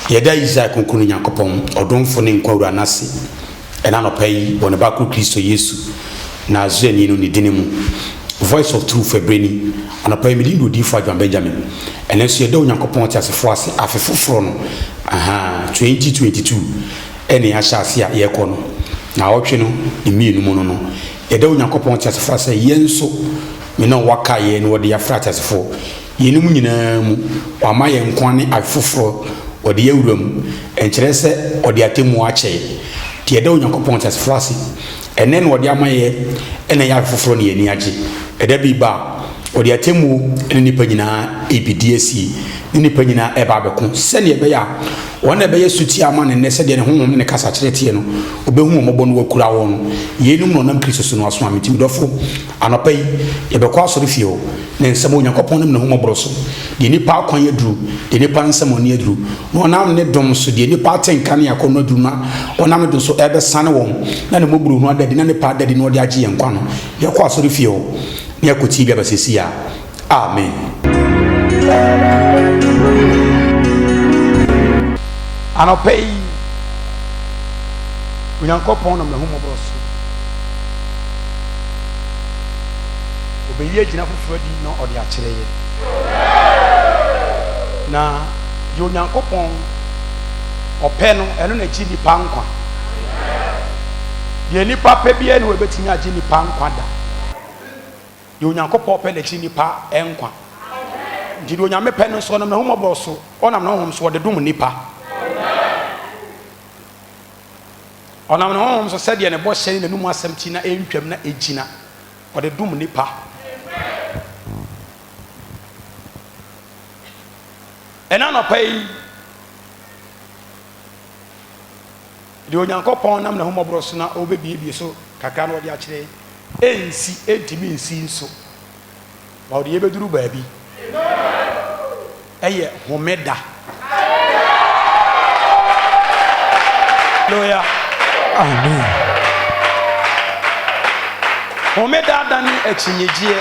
Yeda Isaac kunkunu Nyankopon odomfo ne nkwawura nase ena no pai won ba ko Kristo Yesu na azeni no ne dinimu voice of truth ebreni ana pai mi lindo difo Adwan Benjamin enenso yeda Nyankopon tiasefo ase afefoforo no 2022 ene ya hyase a ye ko no na wotwe no emienu mu no yeda Nyankopon tiasefo ase yenso me no waka ye no de ya fratiasefo yenum nyina mu wama ye nkwane afefoforo ode yewuram enkyere se ode atemu ache tie da Onyankopon tiasefo ase ene no ode amaye ene ya foforo ne yani age eda bi ba ode atemu ene nipa nyina ebidie ne nipa nyina eba abeko se ne ebe ya wona ebe yesuti ama ne se de ne honhom ne kasa kyerete no obehu omobo no wakura won yenum no nam Kristo so no aso ametim dofo anopai yebekọ asori fie ne nsem Onyankopon nam ne homobro so de nipa akwan yaduru de nipa nsem oni yaduru no nam ne dom so de nipa atenka ne yakọ no duru na onam do so ebe sane won na ne moburu no adadi na nipa adadi no de age yenkwa no yekọ asori fie ne yakoti bia basesi ya amen. Anopai Onyankopon nam ne homobro so obeye gina foforo di no ode akyere ye na yo Onyankopon ope no eno na chi nipa nkwa de nipa pe bia ne webetimi agi nipa nkwa da yo Onyankopon ope na chi nipa enkwa ndi do nyame pe no so nam ne homobro so onam ne honhom so ode dum nipa onam ne honhom so sede ne bo hyɛ ne num asɛm ti na entwam na egina ode dum nipa ena no pai de Onyankopon nam na homobro so na obebiebie so kakra no ode akyere ensi entimi nsi nso ba ode yebeduru baabi eye homeda loya amen homeda dani echinyejie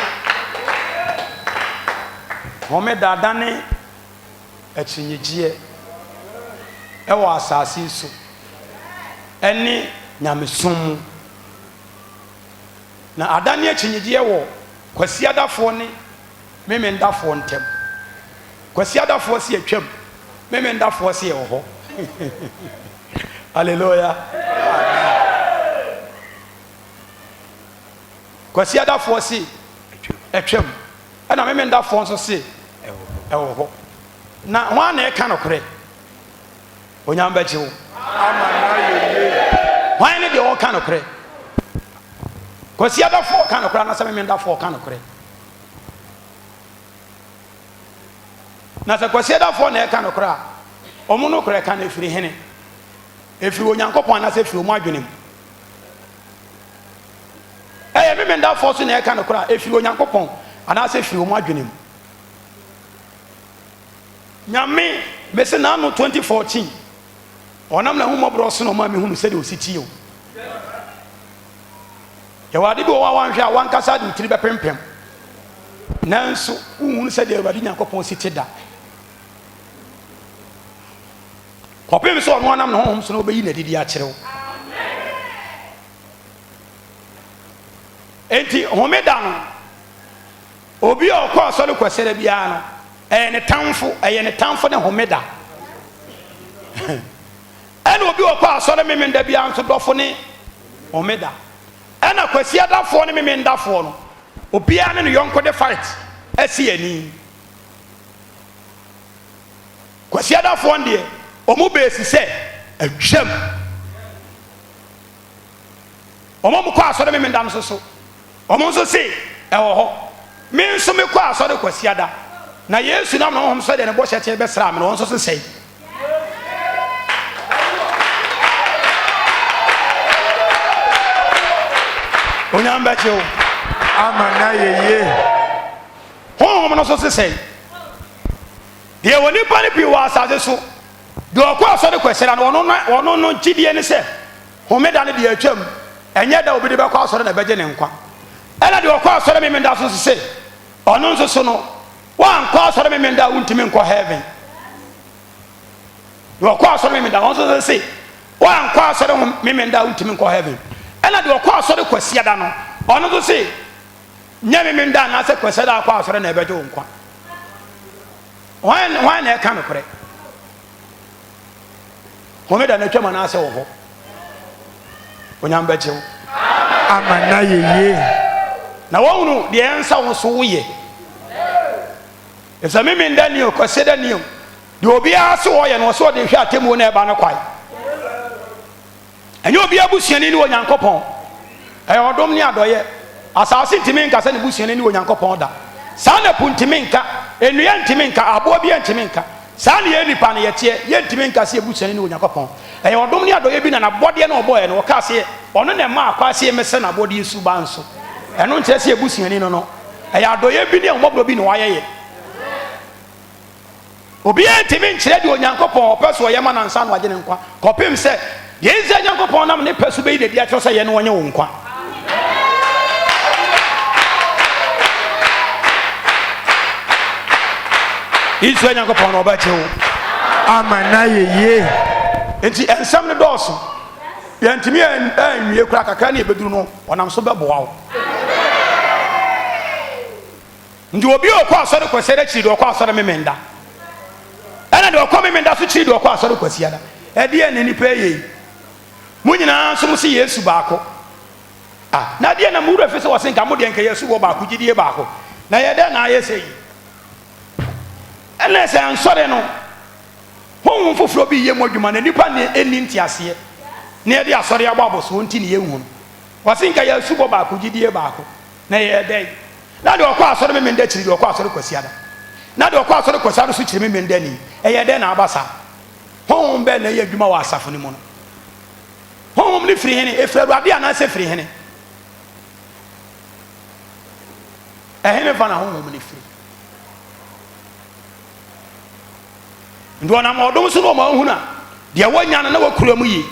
homeda dani echinyejie ewo asase so eni nyamesom na adani echinyejie wo kwasiadafo ne memendafo ntem kwasiadafo se atwam memendafo se ewo hallelujah kwasiadafo se atwam ana memendafo nso se ewo ho na ho na eka no kore onyamba chiwo amana yeye why ne de o ka no kore kwasiadafo ka no kore na se memendafo ka no kore na se kwasiadafo na eka no kore a omo no kore ka na efiri hene efiri Onyankopon na se efiri omo adwenem memendafo so na eka no kore a efiri Onyankopon ana se efiri omo adwenem nyame mese na no 2014 onam na homobro so no ma me hunu se de ositi o yawade bi o wa wanhwe a wankasa de tiri bepempem nanso uhunu se de awade Nyankopon siti da kopem so no onam na honhom so no obeyi na didi a kyerɛw enti homeda no obi o kwa so le kwasere bia no ne tamfo ne homeda ene obi o kwa so le memenda bia nso dofo ne homeda ena kwasiadafo ne memendafo no obi ane no yonko de fight asi ani kwasiadafo ndie omo besi se atwam omo mo kwa so le memenda nso so omo nso se ewo ho me nso me kwa so de kwasiada na Yesu nam na honhom so de ne bo hyete be sra me no nso so sei onyamba chew amana yeye honhom no so sei de woni pa ne pi wa asase so de okwa so de kwesera no ono no gidie ne se homeda ne de atwam enye da obi de be kwa so de na beje ne nkwa ela de okwa so de me menda so sei ono nso so no wan kwa so de me menda untimi nkwa heaven You call some women that also say, one call some women that ultimate call heaven. And I do a call so the question. On to say, never mean that I said, question our call for never do. Why I can't correct? Who made an attempt on us over? When I'm better, I'm a ye. Now, the answer was so ye. If a women then you consider new, you will be asked why and was what they had him when they're quite. And you'll be able to see anyone young couple. I don't know, as I see Timinka send the bush and anyone young couple. Sana Puntiminka, and Yantiminka, Abobi and Timinka. Sani any pan yet, Yantiminka see a bush and anyone young couple. And your Domina do have been a body and a boy and Ocassi, on a mark, I see a messan a body subanso. And don't say a bush and no. I do have been a mob in Waya. Obi ntimi nkyerɛ de onyankopɔn ɔpɛ so ɔyɛ ma nansa no agye ne nkwa kɔpem sɛ yɛnsi onyankopɔn nam ne pɛ so bɛyi de akyerɛ sɛ yɛ no wɔnyɛ wo nkwa isu onyankopɔn na ɔbɛkyerɛ wo ama na yɛyie enti ɛnsɛm no dɔɔso yɛntimi anwie kora kakra ne yɛbɛduru no ɔnam so bɛboa wo nti obi ɔkɔ asɔre kɔsɛ de kyiri de ɔkɔ asɔre memenda ana de okwa me nda so chiri de okwa asɔre kwasi ada e de ne nipa ye mu nyina so mu se Yesu baako na de na mu wura fese wo se nka mu de nka Yesu wo baako gidie baako na ye de na aye sei ene se ansɔre no honhom foforo bi ye modwuma na nipa ne eni ntiase na ye de asɔre aba aboso nti ne ye hu wo se nka Yesu wo baako gidie baako na ye de na de okwa asɔre me nda chiri de okwa asɔre kwasi ada na de okwa asɔre kwasa no so kyerɛ me ndani ɛyɛ dɛ na abasa honhom bɛ na ɛyɛ adwuma wɔ asafo ne mu no honhom ne firi hene efiri Awurade anaasɛ firi hene ɛhene fa na honhom ne firi ndo na ma ɔdom so no ma hu na deɛ wɔnya no na wɔkura mu yi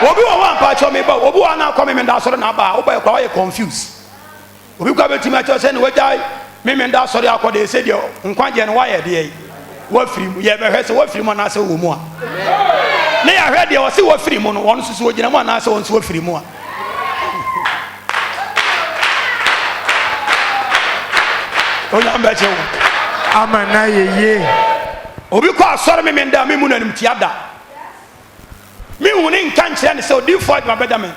obi wɔ hɔ ampa kyɛ me ba obi wɔ na akɔ me nda asɔre na aba wo ba kwa wɔyɛ confused obi kwa betimi akyɛ sɛ ne wɔgyae mimi nda sɔre akɔde sɛ deɛ nkwaje no wayɛ deɛ wafiri mu yɛ bɛhwɛ sɛ wafiri mu na sɛ wo mu a ne yɛ hwɛ deɛ wɔ sɛ wafiri mu no wɔn susu ogyina mu na sɛ wɔn so wafiri mu a onya mbɛkye wo ama na yeye obi kɔ asɔre mimi nda mimi na nim tiada mi hu ne nka nkyerɛ ne sɛ odi fɔ adwuma bɛda me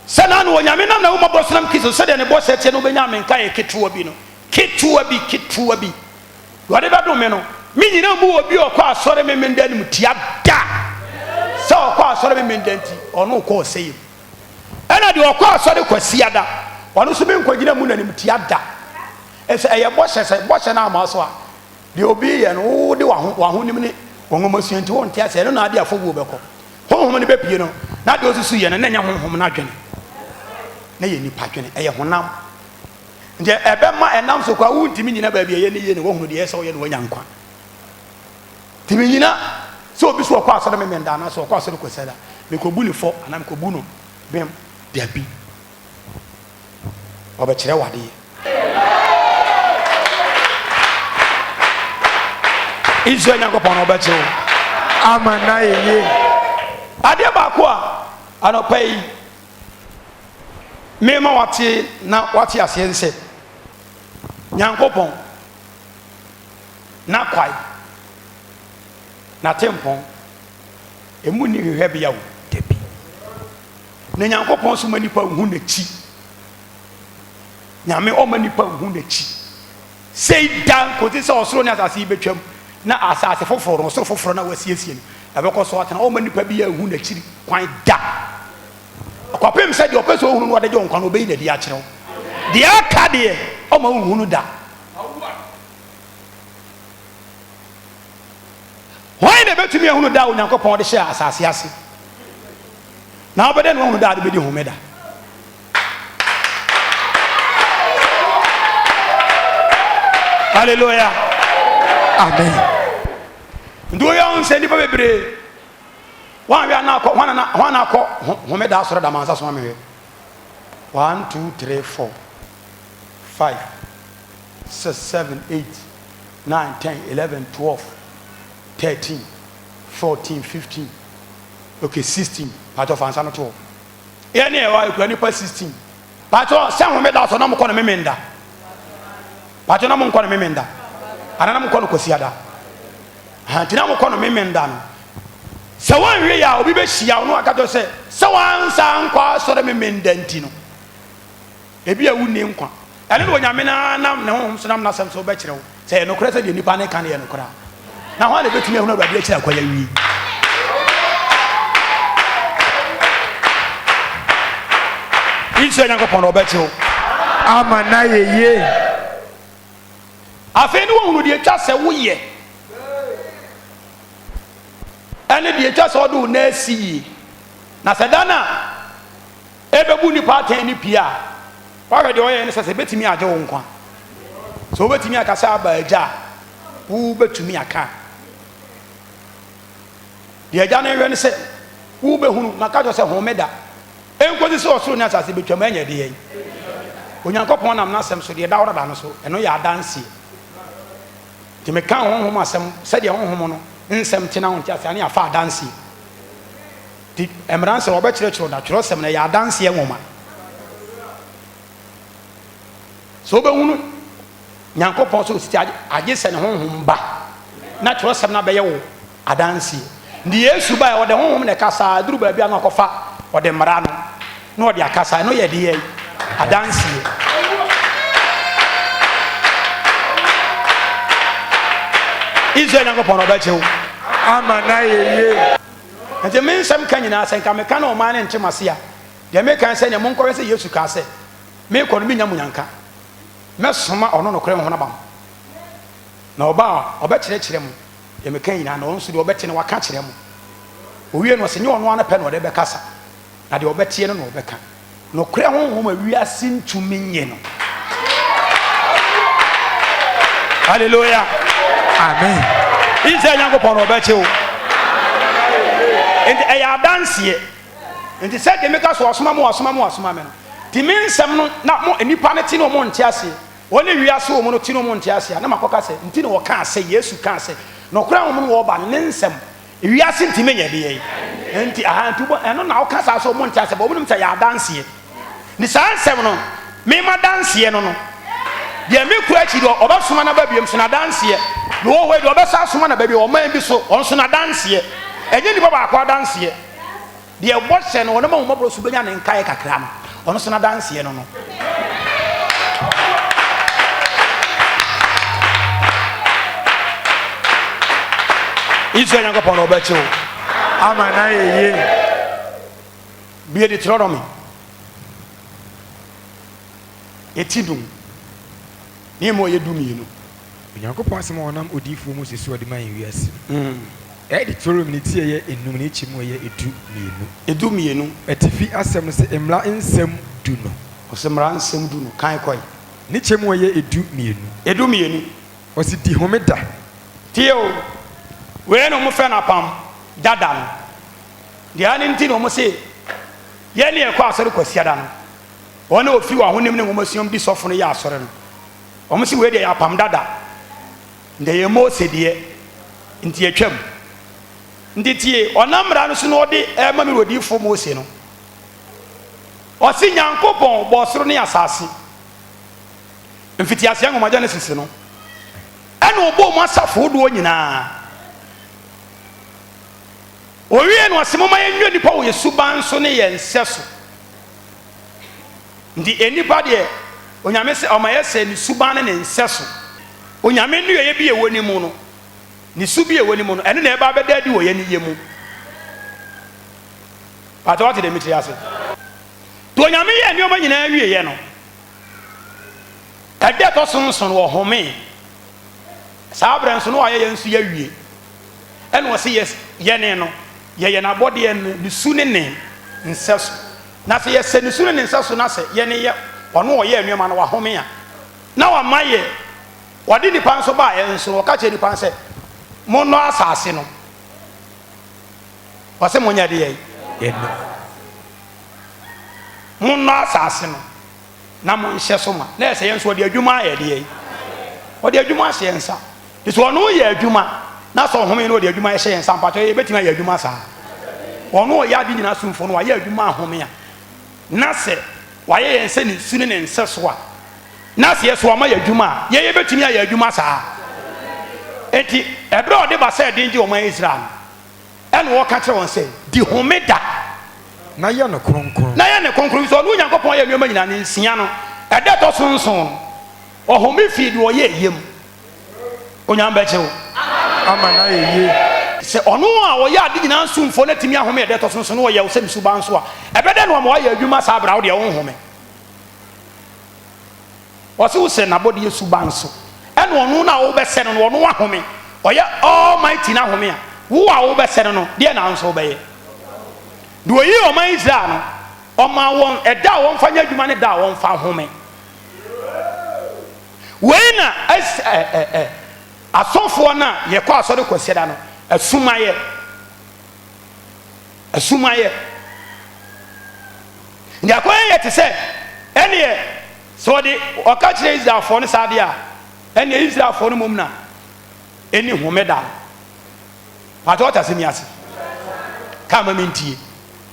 sɛ na no onyame nam na wo mabɔ sonam kiso sɛ deɛ ne bɔ sɛ tie no bɛnya me nka yɛ ketewa bi no ketewa bi wade ba do me no me nyina mu obi okɔ asɔre me menda nim tia da sɛ okɔ asɔre me menda nti ɔno kɔ sɛyi ɛna de okɔ asɔre kwasi ada ɔno so me nkɔgyina mu na nim tia da ɛsɛ ɛyɛ bɔhyɛ na ama so a de obi yɛ no wo de wa ho nim ne wɔn mo suanti wɔn tia sɛ no na ade afɔ wo bɛkɔ honhom ne bɛpie no na de osusu yɛ no na nya honhom na dwene na yɛ nipa dwene ɛyɛ honam nje ebe ma enam so kwa wuntimi nyina ba bia ye ne ye ne wo hunu de ye so ye ne wanya nkwa timi nyina so obi so kwa asɔre me menda na so kwa asɔre kwasada me ko bu ni fo ana me ko bu no bem de abi oba kyerɛ wade izo nyango pon oba kyerɛ ama na ye ade ba ko a anopai me ma wate na wate ase nse nyankopɔn na kwai na tempɔn emu ni hwehwɛ bia wo debi na nyankopɔn so manipa hu na chi nyame o manipa hu na chi sei dan ko ti sɛ ɔsoro ne asase betwam na asase foforo no ɔsoro foforo na wasiesie no ɛbɛkɔ so atena o manipa bia hu na chi kwan da akɔpem sɛ deɛ ɔpɛ sɛ ɔhunu no wɔde gye nkwa no ɔbɛyi na di akyerɛw deɛ aka deɛ ɔma wohunu da wɔn na bɛtumi ahunu da onyankopɔn de hyɛ asase ase na wobɛdɛ no wohunu da de bɛdi home da hallelujah amen ndo yɛ nsɛ nipa bebree wan wi na akɔ home da asɔre da mansa so amehwɛ 1 2 3 4 5 6 7 8 9 10 11 12 13 14, 15. Okay, 16. Part of answer to. Any nipa 16. Part of some made out on a corner memenda. Part of a corner memenda. And I'm going to Cosiada. Tinamo corner memenda. So one way I will be see. I know I got to say. So one sang qua so the memendantino. Maybe I would name one. I don't know when I'm in a home, so I'm not so better. Say no credit, you nip and I can't hear no crowd. Now, I let me know that you're quite a He's a young upon Roberto. I'm a naye. I think one would just say, we ye. And if you just all do Nessie Nasadana, ever bunny party any PR. Why do I answer a bit to me? I don't want. So, bet me a cassava jar. Who bet to me a car? The Ajana said, who be who Macato said, Homeda. And what is so soon as I see between many a day. When you go upon them, not some so the daughter dinosaur, and no, you are dancing. To make count home, some said your own home in some town, just any afar dancing. The emerance of Robert Church or that trust them, they are dancing woman. So, but Yanko Ponso, I just send home back. Not trust them, not by you, a dancing. The years you buy or the home in the casa, drew by Bianca or the Marano, nor the Acasa, no idea, a dancing. Is there no upon about you? I'm a naye. And the men some can ask and come a cano man and Timasia. The American send a monk or say, yes, you can say. Make on me Yamunyanka. Messama or no crown on a bomb. No bow or better them. The American and also do better than what catch them. We are no senior one a pen or the Becassa. Now the Obetian no Becca. No crown whom we are seen to me. Hallelujah. Amen. Is a young upon Roberto. And I are dance here. And he said, they make us was mamma. The men some not more any panetino montiasi. Only we are so monotino montiasia. No macoca say, Tino can't say yes, you can't say. No crown war ban Ninsem. We are sent to me a day. And I had to, and now can't also montiasa, but wouldn't say I dance here. The sign seven me my dance here no. The milk crutchy or about some baby, I'm dance here. No way to about some baby or maybe so on some dance here. And then the Baba dance here. The watching or the mobile Subian and Kayaka cram on some dance here no. It's a young upon Roberto. I'm an aye. Be a Deuteronomy. Etidum. Nemo ye do me, you know. Yanko Passam on them, Odifu Moses, what the man in US. Editorial Nitia in Numichi Moye, it do me, you know. A Tifi Assam say, Emla in Sem Duno, or some ransom Duno, kind quite. Niche Moye, it do me, it do me, you know. Was it the Homeda? Tio, where no more fan upon Dadan. The Anintino almost say, Yanni across the Cosiadan. One of you are winning almost this off on the Yasoran. Almost where they are Pam Dada. They are more said here in Tiachem. Did ye or number and so no day, Emma would you for Mosino? Or see young couple, Bosroni assassin. And Fitias young my Genesis, no. And Obo Massa food one in a. Orion was Simoma and you power Suban Sonny and Cecil. The anybody when I miss on my essay, Suban and Cecil. When I mean you be a winning mono, Nisubi a winning mono, and never be dead you any yemu. But what did the Mitrias? To Yami and your man in every yeno. A death of Sonson or home. Sabrans no I am see ye. And was yes, Yaneno, Yana body and the Sunan name in Cecil. Nothing yes, send the Sunan in Cecil, Nasa, Yenia, or no, ye, your man, or home. Now I'm my year. What did the pants buy and so catch the pants? Mono assassin. What's a monia de? Mono assassin. Namun Shesoma. Let's say, what the Juma idea. What the Juma science. This one, no, ye, Juma. na so home no de adwuma ye hye nsampato ye betima ye adwuma saa ono ya bi nyina sumfo no wa ye adwuma home a na se wa ye yense ni suni ne nse so a na se ye so ma ye adwuma ye betimi ye adwuma saa enti ebra ode ba se de ngi o man Israel ene wo ka kire won se di homeda na ye no kronkron so no Nyankopon ye nneoma nyina ne nsia no ede to sonson o home feed wo ye yem onyamba chewo ama na ye se ono a wo ya ade nyina nsumfo na timi ahome ede to sonson no wo ye wo se msuba nso a ebede no ma ye adwuma saa bra wo de wo home wo se wo se na body yesuba nso ene ono na wo be se no ono wa home oye almighty na home a wo a wo be se no de na nso be ye do yi o man Israel no o ma won eda won fanya adwuma ne da won fa home we na asofo na ye kwa asode kwasieda no asumaye ndia kwa ye te se ene so de o ka kire Israel fo ne sade a ene Israel fo no mum na eni homeda pato ta se mi ase ka ma mentie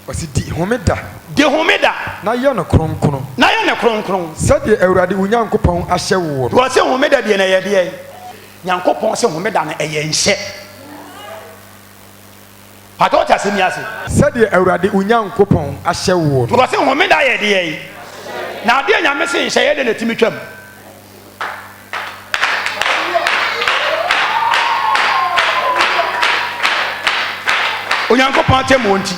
osi di homeda na ye no kronkron sade Awurade Onyankopɔn ahye wo wo se homeda de na ye de Nyankopɔn se homeda na eye nhye pato ta se mi ase sade Awurade Onyankopɔn ahye wo wo se homeda ye de na de nyame se nhye ye de na timi twam Onyankopɔn temo nti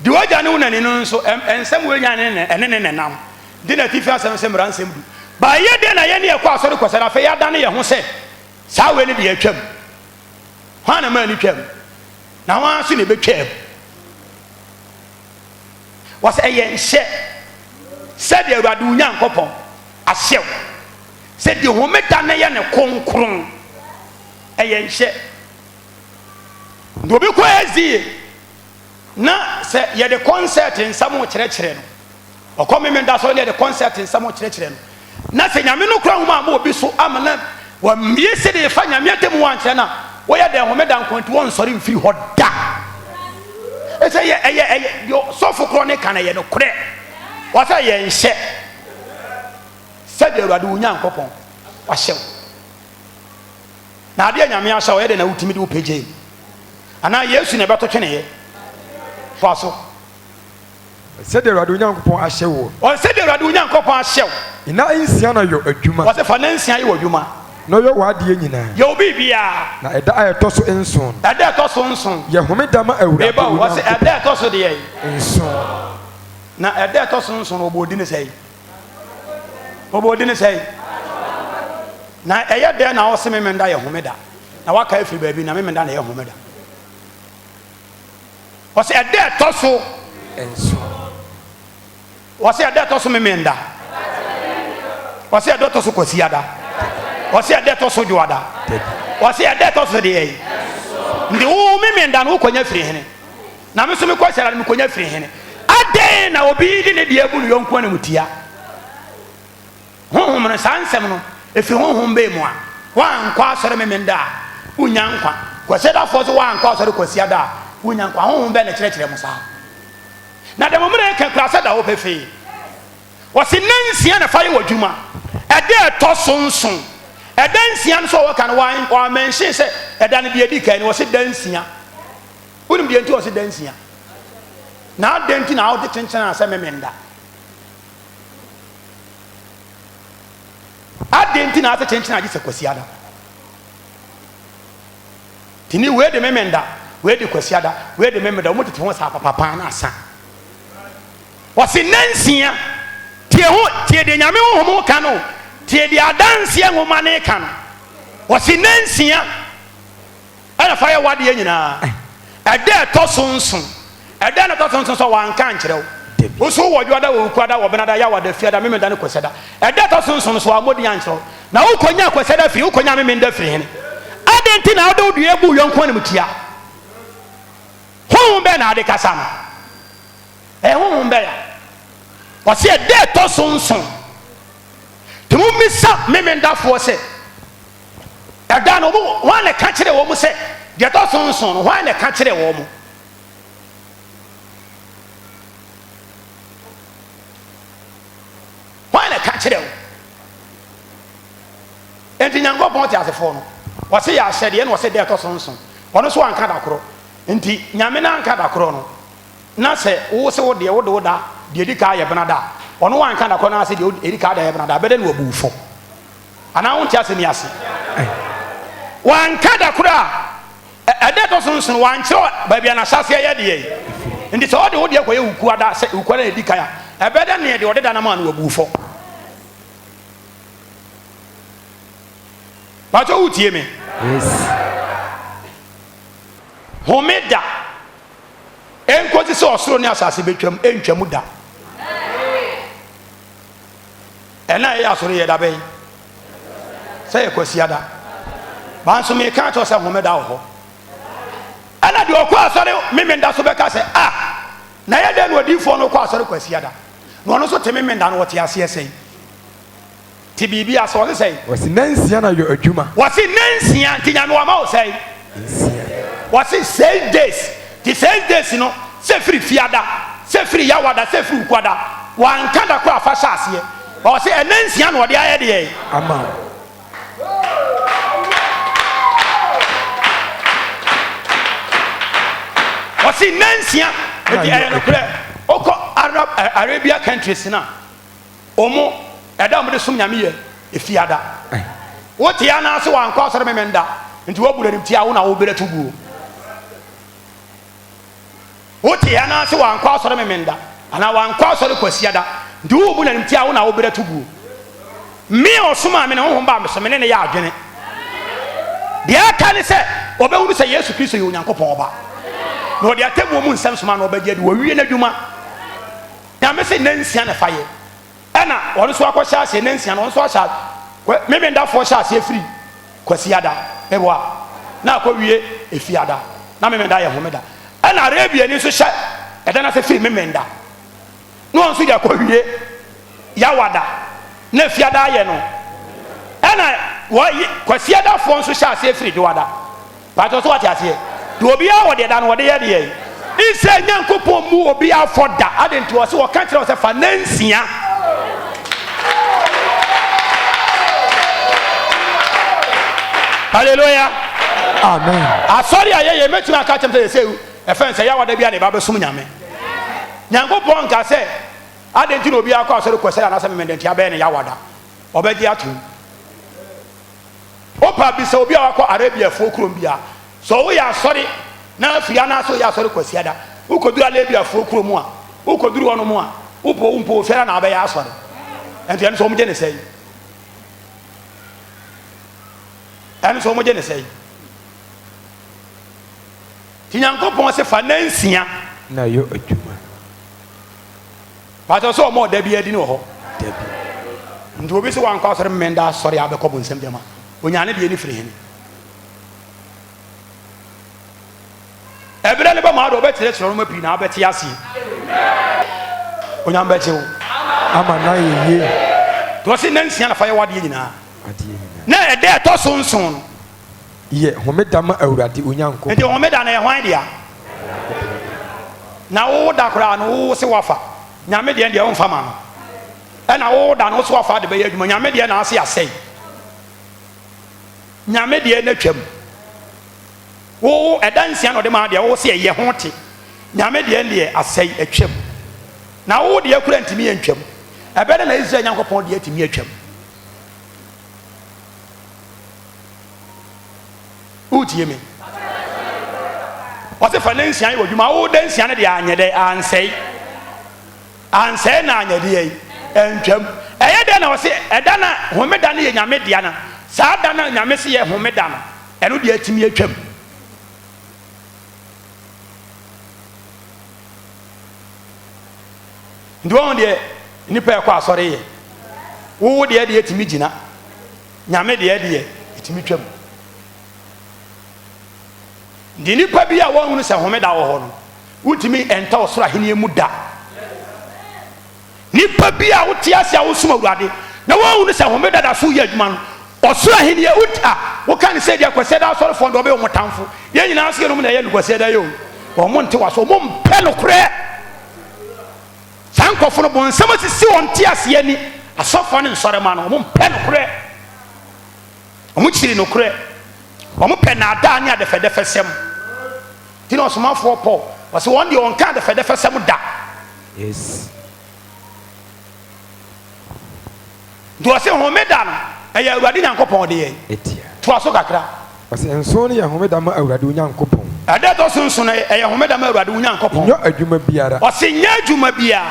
di waja ne wona ne no nso ensem we nya ne nam di na tifi asem se mra nsem du ba ye de na ye ne ekwa asori kwasara fe ya da ne ye ho se saa we ne de atwam hwa na ma ni twam na wa so ne betwam was eye nhye se de Awurade Onyankopɔn ahyew se de homeda na ye ne konkron eye nhye ndo bi ko ezie na se ye de concert nsamo kire no okomme me nda so ne de concert nsamo kire no na se nyame no kura homa ma obi so amana wa mie se de fa nyame atem wan kire na wo ye de homeda nkonti won sori mfiri hoda ese ye yo sofo kro ne kana ye no kure wa sa ye nhye se de Awurade Onyankopɔn wa hyew na ade nyame ahya wo ye de na wutimi de wo pagye ana Yesu ne beto twene ye faso sade Awurade Onyankopɔn ahye wo o sade Awurade Onyankopɔn ahye wo ina insia na yo adwuma wo se fa na nsia ye wo adwuma no yo wa de nyina yo bibia na eda ayeto so enson eda to so nson ye homeda ma Awurade eba wo se eda to so de ye enson na eda to so nson obodi ne sei na eye de na wo se memenda ye homeda na waka afiri baabi na memenda na ye homeda was a dead tosso and so was a dead tosso memenda was a dead tosso kwasiada was a dead tosso juada was a dead tosso de ndi wo memenda no konya firi hene na me so me kwasiada me konya firi hene ade na obi di ne de abulu yonko na mutia honhom na sansem no efi honhom be mu a wan kwa asore memenda unyankwa kwasiada fo so wan kwa asore kwasiada unyankwa honhom be na kire musa na de momre ka klasa da wo pefe wose nansia na faye wadwuma ede to sonson ede nsia no so wo kan wa mention se ede na bi edi kan wose dansia unim bi enti wose dansia na adenti na awde tenchen asa memenda adenti na asa tenchen agi se kwasiada tini we de memenda we de kwasiada we de memeda wo tete ho sa papa na asa wose nansia tie de nyame ho ka no tie de adansia ngoma ne ka no wose nansia ana fa ya wade nyina ade to sonson ade na to sonson so wan kan kire wo so wo dwada wo kwada wo benada ya wada fiada memeda ne kwasada ade to sonson so amodi an kire na wo konya kwasada fi wo konya memenda fi hene adenti na wo due bu yonko ne mutia ho be na ade kasa no ho be ya wase ade to sonson temu misa memenda fo se ɛda no wɔn na ka kyerɛ wɔn sɛ deɛ ɛtɔ so nson no wɔn na ka kyerɛ wɔn wɔn na ka kyerɛ wɔn enti Nyankopɔn te asefoɔ no wɔsi yɛ ahyɛdeɛ na wɔsi deɛ ɛtɔ so nson ɔno nso anka da korɔ nti Nyame na anka da korɔ no na sɛ wo se wo deɛ wo de wo da deɛ di ka yɛ bena da ɔno wanka da korɔ na sɛ deɛ edi ka da yɛ bena da bɛdɛ na wabu fo ana wo nti ase ni ase wanka da korɔ a ɛdɛ to so nson wankyerɛ baabi ana hyase yɛ deɛ nti sɛ ɔde wo deɛ kɔ yɛ wuku ada sɛ wuku na edi ka ya ɛbɛdɛ ne deɛ ɔde da na ma na wabu fo Pato wutie me yes homeda enkosi sɛ ɔsoro ne asase betwam entwam da ɛna yɛ asoro yɛ da bɛyi sɛ yɛ kwasi ada banso me ka to sɛ homeda wɔ hɔ ɛna de ɔkɔ asɔre memenda so bɛka sɛ na yɛ dɛ no odifoɔ no kɔ asɔre kwasi ada na ɔno so te memenda no wɔte aseɛ sɛn ti biribi asɛ ɔse sɛn wɔsi nansia na yɛ adwuma wɔse nansia nti Nyame wama wo sɛn wɔse 6 days ti 6 days no sɛ firi fiada sɛ firi yawada sɛ firi ukwada wanka da kɔ afa hyɛ aseɛ wɔse ɛnansia na ɔde ayɛ deɛ ama wɔse nansia nti ɛyɛ no korɛ ɔkɔ Arabia countries na ɔmo ɛda ɔmo de som Nyame yɛ efiada wote ya na ase wankɔ asɔre memenda nti wabura nim tia wo na wo bere to buo wote ya na ase wankɔ asɔre memenda ana wankɔ asɔre kwasiada nti wo bu na nim tia wo na wo bere to buo me osoma me ne honhom ba me so me ne yɛ adwene deɛ aka ne sɛ ɔbɛhunu sɛ Yesu Kristo yɛ Onyankopɔn ɔba na ɔde atamu mu nsɛm soma na ɔbɛgye de wɔwie n'adwuma na me sɛ nansia na fa yɛ ɛna ɔno so akɔhyɛ aseɛ nansia na ɔno so ahyɛ memendafoɔ hyɛ aseɛ firi kwasiada ɛboa na akɔwie efiada na memenda yɛ homeda ɛna Arabia ni nso hyɛ ɛda na sɛ firi memenda na ɔno so de akɔwie yawada na efiada ayɛ no ɛna wɔyi kwasiadafoɔ nso hyɛ aseɛ firi dewada patɔ so wate aseɛ de obiara wɔ deɛ da no wɔde yɛ deɛ isɛ Nyankopɔn mu obiara afɔ da ade nti wɔ sɛ wɔka kyerɛ wɔ sɛ fa nansia hallelujah amen asɔre a yɛyɛ mɛtumi aka kyɛm sɛ yɛsɛ ɛfɛn sɛ yɛwada bi a ne ba bɛsom Nyame Nyankopɔn nka sɛ ade nti na obiara kɔ asɔre kɔsɛ anasɛ memenda nti abɛyɛ ne yɛwada ɔbɛgye atom opa bi sɛ obi a wakɔ Arabiafoɔ kurom bia sɛ woyɛ asɔre na afiri na so yɛ asɔre kwasiada wokɔduru Arabiafoɔ kurom a wokɔduru hɔ no mu a wopɔ fiara na abɛyɛ asɔre ɛnti ɛno sɛ ɔmogye ne sɛ ɛno sɛ ɔmogye ne sɛ nti Nyankopɔn sɛ fa nansia na yɛ adwuma patɔ sɛ ɔma ɔda bi adi ne wɔ hɔ dabi nti obi sɛ wankɔ asɔre mmɛnda asɔre abɛkɔ bo nsɛm gyama onyane deɛ ne firi hene ɛberɛ ne bɛma ade ɔbɛkyerɛkyerɛ no ma pii na wobɛte aseɛ onyame bɛkye wo ama na yɛ yie nti ɔse nansia na fa yɛ wadeɛ nyinaa adeɛ nyinaa na ɛdɛ ɛtɔ so nson no yɛ homeda ma Awurade Onyankopɔn nti homeda na yɛ hwan dea na wo da koraa no wo se wafa Nyame deɛ deɛ womfa ma no ɛna wo da no wo se wafa de bɛyɛ adwuma Nyame deɛ na ase asɛe Nyame deɛ na twam wo ɛda nsia na ɔde ma deɛ wo se ɛyɛ ho te Nyame deɛ deɛ asɛe atwam na wo deɛ kura ntimi yɛ ntwam ɛbɛde na Israel Nyankopɔn deɛ atimi atwam wotie me ɔse fa nansia yɛ wɔ adwuma wo da nsia no deɛ anyɛ dɛ ansɛe na anyɛ deɛ ɛntwam ɛyɛ dɛ na ɔse ɛda na homeda no yɛ Nyame dea na saa da na Nyame se yɛ homeda no ɛno deɛ atimi atwam nti wɔn deɛ nipa ɛkɔ asɔre yɛ wo deɛ deɛ atimi gyina Nyame deɛ atimi twam nti nipa bi a wɔhunu sɛ homeda wɔ hɔ no wotumi ɛnta ɔsoro ahenni mu da nipa bi a wote ase a wosom Awurade na wɔhunu sɛ homeda da so yɛ adwuma no ɔsoro ahenni wuta wo kan say dia kwese da asori fo ndo be wo tamfo ye nyina ase no na ye kwese da yo wo mo nte waso mo mpe no kure sankofo no bon nsama sisi won te ase ani asofo ne nsore ma no mo mpe no kure o mo chiri no kure o mo pe na ada anya de fede sem ti no somafo Paul was one day on kan de fede sem da yes do ase homeda no e ya awurade nyankopon de ye etia to aso kakra ɔsɛ nso no yɛ homeda ma awurade onyankopɔn ade to sunsun e ya homeda ma awurade onyankopɔn nyɛ adwuma biara ɔse nya adwuma bia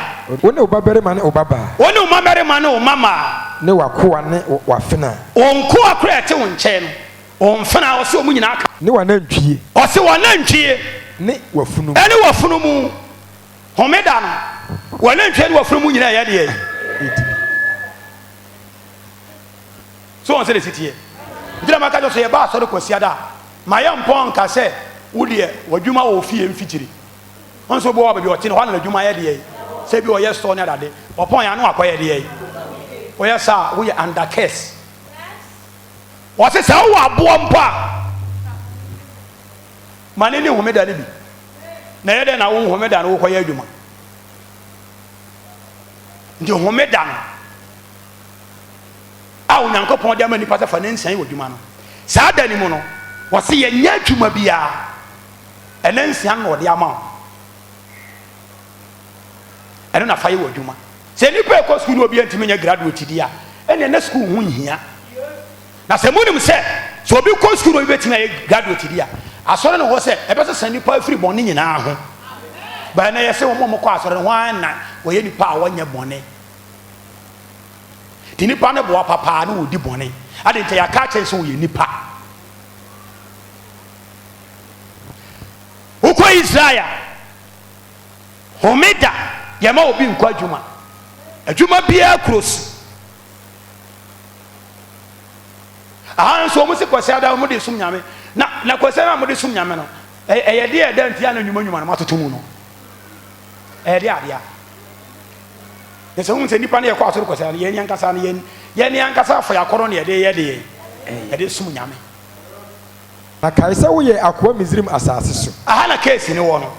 wo ne wo babarima ne wo babaa wo ne wo mabarima ne wo mama ne wakoa ne wafena onko akra ete wo nkyɛn no onfena ɔse o mu nyina aka ne wanantwie ɔse wanantwie ne wafunu ɛne wafunu mu homeda no wanantwie ne wafunu mu nyina yɛ de so on se de sitie ndira maka jo so ye ba so de kwasia da ma ye mpon ka se wo de wadwuma wo fie mfitiri on so bo wa bi o ti no ha na adwuma ye de se bi o ye store ne dade opon ya no akoye de o ye sa wo ye under case wo se sa wo abo mpa mane ni homeda ne bi na ye de na wo homeda no wo koye adwuma ndi homeda no awu nyankopon de amani pasa fa ne nsan wo dwuma no saa da ni mu no wo se ye nya dwuma bia ene nsan no de ama ene na fa ye wo dwuma se ni pe ko school obi antimi nya graduate dia ene na school hu nhia na se munim se so obi ko school obi betina ye graduate dia asore no ho se ebe se sani pa free bone nyina ho ba na ye se wo mo ko asore no wan na wo ye nipa a wonya bone ti nipa ne bo papa no odi bone ade nte ya ka chen so ye nipa uko Israel homeda ye ma obi nkwa adwuma bia cross so mo se kwasa da mo de sum nyame na kwasa na mo de sum nyame no ye de e da ntia na nwuma na matoto mu no de adia ye se hun se nipa ne ye kwa asoro kwasa ye ni ankasa ne ye ni ankasa fa yakoro ne ye de sum nyame na kai se wo ye akoa Misrim asase so aha na case ni wo no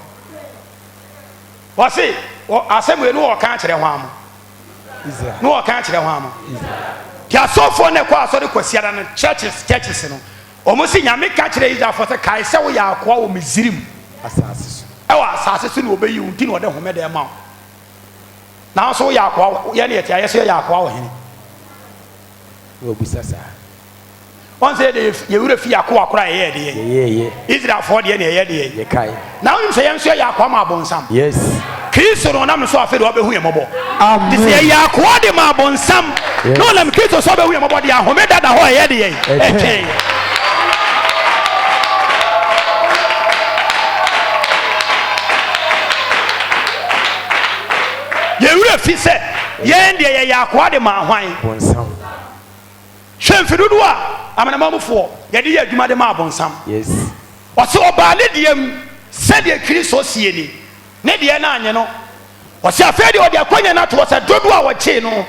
wo se asem we no wo kan kire ho am Israel no wo kan kire ho am ti asofo ne kwa asoro kwasa da no churches no o mo si nyame ka kire Israel fo se kai se wo ye akoa wo Misrim asase so e wa asase so no obeyi unti no de homeda ma na so ya akoa ye ne ya so ya akoa wo hene wo busasa on say de ye wura fi akoa akora ye ye Israel for de ne ye de ye kai na on say so ya akoa ma bonsam yes Kristo no nam so afi de obehu ye mobo amen de say ya akoa de ma bonsam no nam Kristo so obehu ye mobo de ahomeda da ho ye de ye yewura fi se yen de ye akoa de ma hwan bonsam hwemfidudu a amanamamufo ye de ye adwuma de ma bonsam yes o se oba ne de se de Kristo sie ni ne de na anye no o se afa de o de akonya na to se dodo a wo che no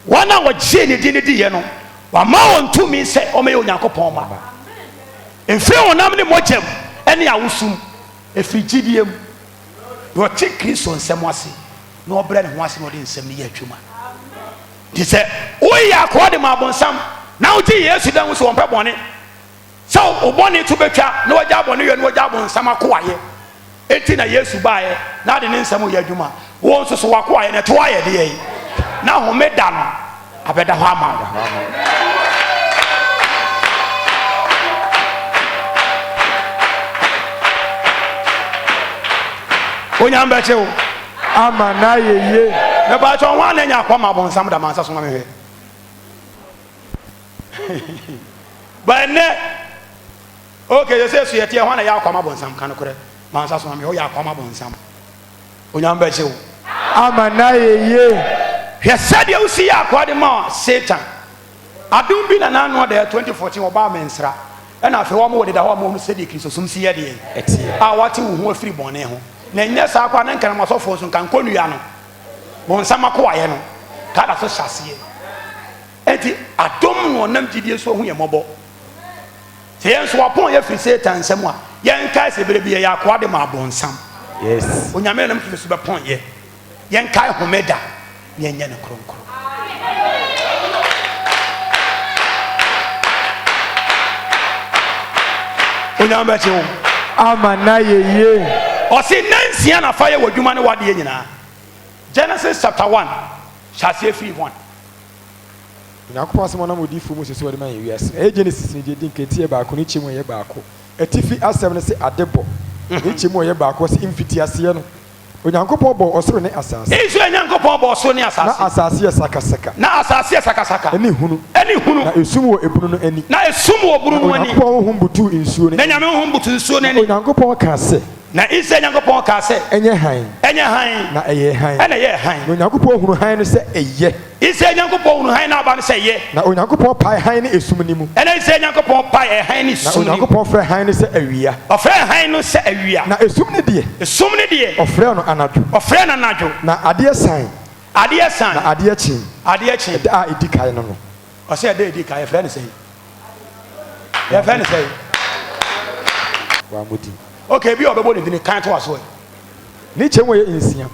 wana wo che ne de ye no wa ma won tumi se o me Onyankopɔn ma emfiri wonam ne mogyam ene awusum efigidiem wo che Kristo nsɛm ase na obra ne ho ase no de nsɛm ne yɛ adwuma di sɛ wo ya akoa de ma bonsam na wo gye Yesu dan wo so wonpɛ bɔne sɛ wo bɔne to betwa na wagya bɔne yɛ na wagya bonsam akoaye enti na Yesu baaye na de ne nsɛm yɛ adwuma wo nso so wakoaye na to ayɛ de yi na homeda no abɛda hɔ ama onyam bɛkye wo ama na ye me ba cho wan anya kwa ma bonsam da mansa so ma me hwe ba ne okay you say so yete wan ya kwa ma bonsam kan kore mansa so ma me ho ya kwa ma bonsam onyam ba che wo ama na ye hwe sabe u si ya kwa de ma Satan adum bi na nanu da 2014 oba mensra e na afi wo mo de da wo mo se de Kristo sum si ye de a wati wo ho afiri bone ho na nya sa kwa na nkan ma so fo so kan konua no bonsam akoaye no kada so hyase enti adom no nam gidie so hu ye mobo Tiens so upon ye free Satan semwa. Yen kai se bere bi ya kwa de ma bonsam. Yes. Onyame nam fi so be pon ye. Yen kai homeda yen nye ne kronkro. Onyame che wo. Amana ye. O se nansia na fa ye wadwuma ne wade ye nyina. Genesis chapter 1 shall say free 1. Nyankopɔn asɛm na modi fu mu sɛ wɔde ma yɛ wiase. Genesis ni di nketie baako ne kyemu yɛ baako. Atifi asɛm ne sɛ adebɔ. Ne kyemu yɛ baako sɛ mfiti aseɛ no. Onyankopɔn bɔ ɔsoro ne asase. Isu Onyankopɔn bɔ ɔsoro ne asase. Na asase yɛ sakasaka. Na asase yɛ sakasaka. Ɛne hunu. Ɛne hunu. Na esum wɔ ebunu no ani. Na esum wɔ ebunu no ani. Onyankopɔn ho butu nsuo ne. Na nyame ho butu nsuo ne ani. Onyankopɔn ka sɛ. Na ise Onyankopɔn ka sɛ. Ɛnyɛ han. Ɛnyɛ han. Na ɛyɛ han. Ɛna ɛyɛ han. Na Onyankopɔn hunu han no sɛ ɛyɛ. Ise Onyankopɔn hunu han na aba no sɛ ɛyɛ. Na Onyankopɔn pae han ne esum ne mu. Ɛna ise Onyankopɔn pae han ne esum ne mu. Na Onyankopɔn frɛ han no sɛ awia. Ɔfrɛ han no sɛ awia. Na esum ne deɛ. Esum ne deɛ. Ɔfrɛ no anadwo. Ɔfrɛ no anadwo. Na adeɛ san. Adeɛ san. Na adeɛ kyen. Adeɛ kyen. Da a edi kae no no. Ɔsɛ ɛda edi kae yɛfrɛ no sɛ. Yɛfrɛ no sɛ. Wa mudi. Okay, bi ɔbɛbɔ ne dini kan to aso. Ne kyɛm yɛ nsia.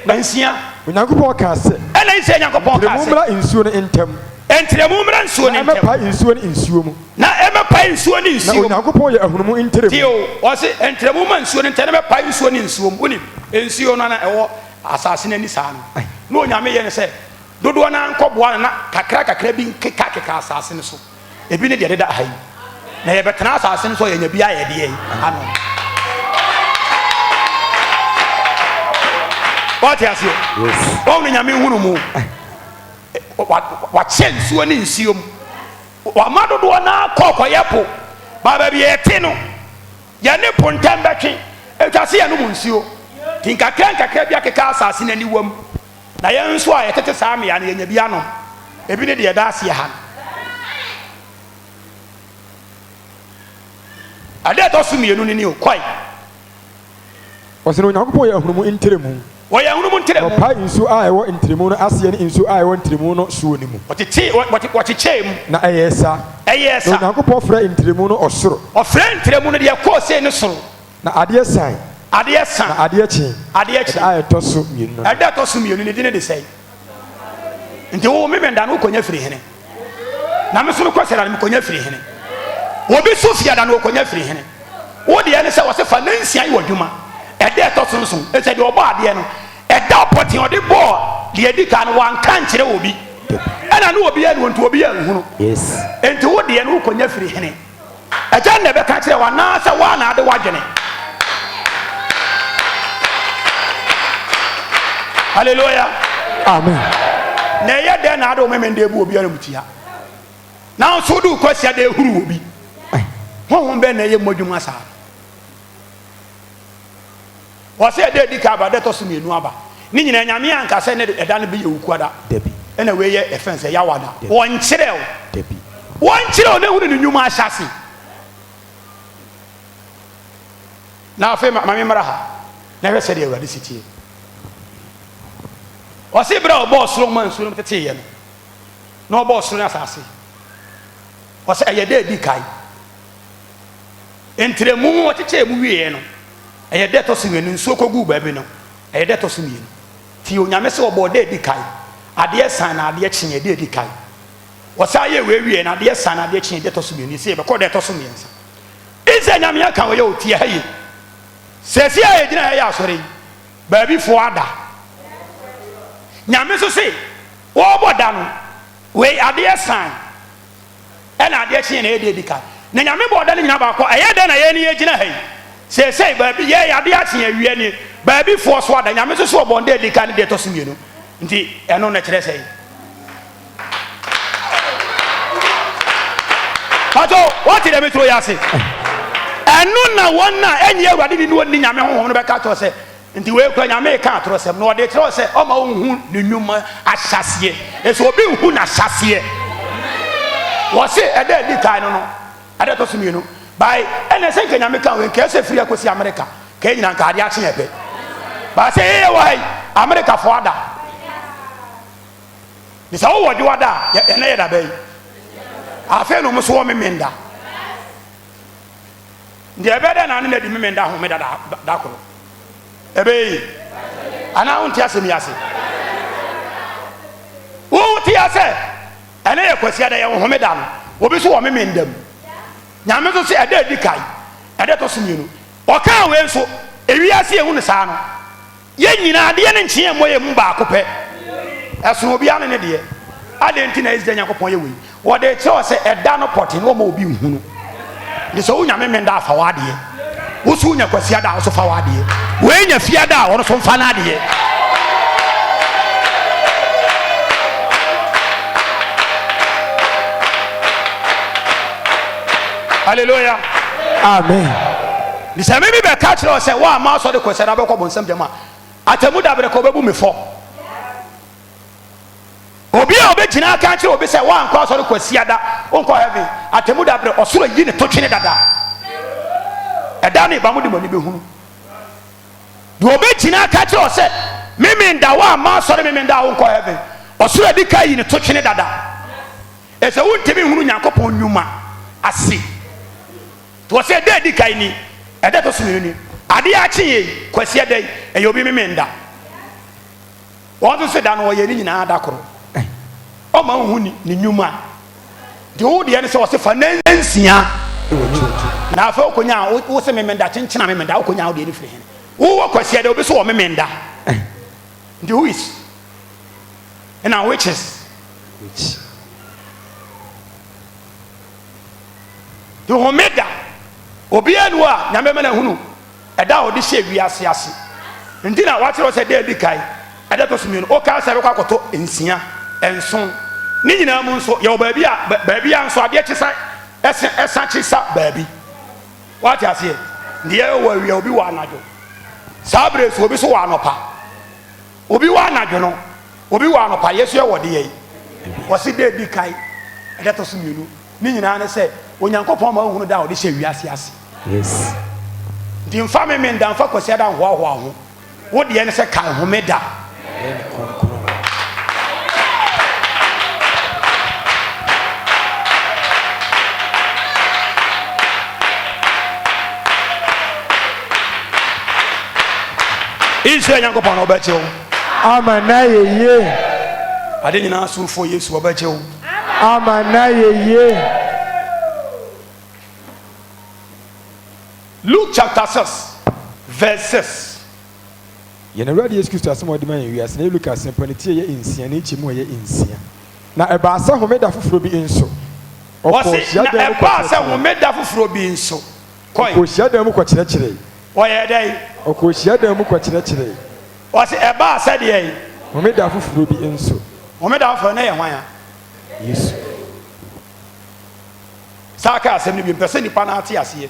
Na nsia. Onyankopɔn ka sɛ. Ɛna ise Onyankopɔn ka sɛ. Mmra nsuo no ntɛm. Entremu mmra nsuo ne ntɛm. Na ɛmɛpa nsuo ne nsuo mu. Na ɛmɛpa nsuo ne nsuo mu. Na Onyankopɔn yɛ ahunumu ntrɛmu. Tio, ɔse entremu ma nsuo ne ntɛm na ɛmɛpa nsuo ne nsuo mu. Wonim, nsuo no na ɛwɔ asase n'ani saa no. Na Onyame yɛ ne sɛ dodoɔ na nkɔboa na kakra bi keka asase ne so. Ebi ne deɛ deda ha yi. Na yɛbɛtena asase ne so yɛnya bi ayɛ deɛ yi. Ano. What you say? Yes. Ɔno Nyame hunu mu. Wakyɛ nsuo ne nsuo mu. Wama dodoɔ na kɔkɔyɛ po. Baba bi yɛte no. Yɛne po ntɛm bɛtwe. Etwa se yɛno mu nsuo. Tinkakra bi akeka asase n'ani wam. Na yɛn nso a yɛtete saa mmea no yɛnya bi ano. Ebi ne deɛ da ase ha. Ade ɛtɔ so mmienu ne ni o kwai. Ɔsɛ Onyankopɔn yɛ ahunumu ntrɛmu. Wɔyɛ ahunumu ntrɛmu. Ɔpa nsuo a ɛwɔ ntrɛmu no aseɛ ne nsuo a ɛwɔ ntrɛmu no suo ne mu. Wɔkyekyɛ mu. Na ɛyɛ sa. Ɛyɛ sa. Na Onyankopɔn frɛ ntrɛmu no ɔsoro. Ɔfrɛ ntrɛmu no deɛ kɔɔ sɛ ne soro. Na adeɛ san. Adeɛ san. Na adeɛ kyen. Adeɛ kyen. A ɛtɔ so mmienu no. Ɛda ɛtɔ so mmienu ne di ne de sɛe. Nti wo memenda no wokɔnya firi hene. Na me so mekɔ sɛ da no mekɔnya firi hene. Obi so fia da no wokɔnya firi hene. Wo deɛ ne sɛ wɔse fa nansia yi wɔ dwuma. Ɛda ɛtɔ so nso ɛsɛ deɛ ɔbɔ adeɛ no. Ɛda pɔten ɔde bɔɔ deɛ di ka no wanka nkyerɛ obi. Ɛna ne obi yɛ no nti obi yɛ nhunu. Yes. Enti wo deɛ no wokɔnya firi hene. Ɛgya na ɛbɛka kyerɛ wa na sɛ wa na ade wadwene. Hallelujah. Amen. Na ɛyɛ dɛn na ade wo memende bu obi anam tia. Na nso do kwasi ade ehuru obi. Honhom bɛ na ɛyɛ mmɔdwuma saa. Wɔsɛ ɛda di ka aba ɛda tɔ so mmienu aba. Ne nyina Nyame anka sɛ ne ɛda no bi yɛ wukuada. Dabi. Ɛna wei yɛ ɛfɛn sɛ yawada. Wɔnkyerɛ wo. Dabi. Wɔnkyerɛ wo na ehunu ne nnwuma ahyɛ ase. Na afei maame mmara ha. Na hwɛ sɛ deɛ Awurade si tie. Wɔsɛ bere a ɔbɔɔ soro ma nsuo no tete yɛ no. Na ɔbɔɔ soro no asase. Wɔsɛ ɛyɛ dɛ di kae. Ntrɛmu wɔkyekyɛ mu wie no. Ɛyɛ dɛ tɔ so mmienu nsuo kɔgu baabi no. Ɛyɛ dɛ tɔ so mmienu. Ti Onyame sɛ ɔbɔ dɛ di kae. Adeɛ san na adeɛ kyen dɛ di kae. Wɔsɛ ayɛ wie na adeɛ san na adeɛ kyen dɛ tɔ so mmienu. Sɛ yɛbɛkɔ dɛ tɔ so mmiɛnsa. Ɛsɛ Nyame aka wɔyɛ otie ha yi. Sɛsi a yɛgyina ha yɛ asɔre yi. Baabi fo ada. Nyame so se wɔbɔ da no. Wei adeɛ san. Ɛna adeɛ kyen na ɛyɛ di kae. Na Nyame bɔ da no nyina baakɔ. Ɛyɛ dɛ na yɛ ne yɛgyina ha yi. Say baabi yɛ ade akye awie ne baabi fo so ada Nyame so so obonde di kan de to so mienu nti ɛno na kyerɛ sɛ pato what did metro yase ɛno na wonna ɛnyɛ Awurade ni wonni Nyame honhom no bɛka to sɛ nti we kura Nyame ka atoro sɛ no de kyerɛ sɛ ɔma honhu ne nnwuma ahyaseɛ ɛso obi hu na ahyaseɛ wɔse ɛda di kan no ɛda to so mienu by ene se nke Nyame kan we nke se firi akosi America ka nyina nka ade akye ebe ba se ye wai America fo ada ni sa wo wodi wada ene ye da bai afa no mo so wo memenda deɛ ɛbɛda na ne di memenda homeda da koro ɛbɛyi ana wo nte asɛm yi ase wo te ase ɛne yɛ kwasi ada yɛ wo homeda no obi so wɔ memenda mu nyame so sɛ ɛda adi kae ɛda tɔ so mmienu ɔkaa wei nso ewiase ehu ne saa no yɛn nyinaa adeɛ ne nkyɛn mu yɛ mu baako pɛ ɛsono obi ane ne deɛ ade nti na ɛsɛ Nyankopɔn yɛ wei wɔde kyerɛ sɛ ɛda no pɔte no ma obi nhunu de sɛ wonya memenda afa wadeɛ wo so wonya kwasi ada a wo so fa wadeɛ wei nya fiada a wɔno so mfa no adeɛ hallelujah amen de sɛ mimi bɛka kyerɛ sɛ wo a ma sɔ de kwasi ada bɛkɔ bɔnsɛm gyama atamu dabrɛ kɔ bɛbu me fɔ obi a obɛgyina aka kyerɛ obi sɛ woankɔ asɔre kwasi ada wonkɔ heaven atamu dabrɛ ɔsoro yi ne to twene dada ɛda no ba mu de mani bɛhunu de obɛgyina aka kyerɛ sɛ memenda wo a ma asɔre memenda a wonkɔ heaven ɔsoro adi ka yi ne to twene dada ɛsɛ wontimi hunu Nyankopɔn nnwuma ase to wɔ sɛ ɛda adi ka ni ɛda to so ni adeɛ akye yɛ kwasi ada yi ɛyɛ obi memenda wɔn nso sɛ da no wɔyɛ ne nyinaa da koro ɔma hu ni nnwuma de wo deɛ ne sɛ wɔse fa nansia na afɛ wokonya wo sɛ memenda kyenkyena memenda wokonya wo deɛ ne firi hene wowɔ kwasi ada obi so wɔ memenda nti who is ɛna which de homeda obiara nu a nyame ma na hunu ɛda a ɔde hyɛ wiase ase nti na wakyerɛ sɛ da adi kae ɛda tɔ so mmienu wokaa sɛ bɛkɔ akɔtɔ nsia ɛnson ne nyinaa mu nso yɛwɔ baabi a nso adeɛ kye sa ɛsa kye sa baabi wate aseɛ deɛ wɔ awia obi wɔ anadwo saa berɛ so obi so wɔ anɔpa obi wɔ anadwo no obi wɔ anɔpa yesu yɛ wɔ deɛ yi wɔse da adi kae ɛda tɔ so mmienu ne nyinaa ne sɛ Onyankopɔn ma ohunu da a ɔde hyɛ wiase ase yes nti mfa memenda mfa kwasi ada nhoahoa ho wo deɛ ne sɛ ka homeda Israel Nyankopɔn na ɔbɛkyɛ wo amana yeye ade nyinaa somfo Yesu ɔbɛkyɛ wo amana yeye Luke chapter 6 verse 6 yɛn awurade Yesu Kristo asɛm a ɔde ma yɛn wiase na Luka asɛmpa ne tie yɛ nsia na ekyir mu yɛ nsia na ɛbaa sɛ homeda foforɔ bi nso wɔsi na ɛbaa sɛ homeda foforɔ bi nso kɔɛ ɔkɔhyiadan mu kɔkyerɛkyerɛ ɔyɛ dɛ ɔkɔhyiadan mu kɔkyerɛkyerɛ wɔsi ɛbaa sɛ deɛ homeda foforɔ bi nso homeda foforɔ na yɛ hwan a Yesu saa ka asɛm no bi mpɛ sɛ nipa na ate aseɛ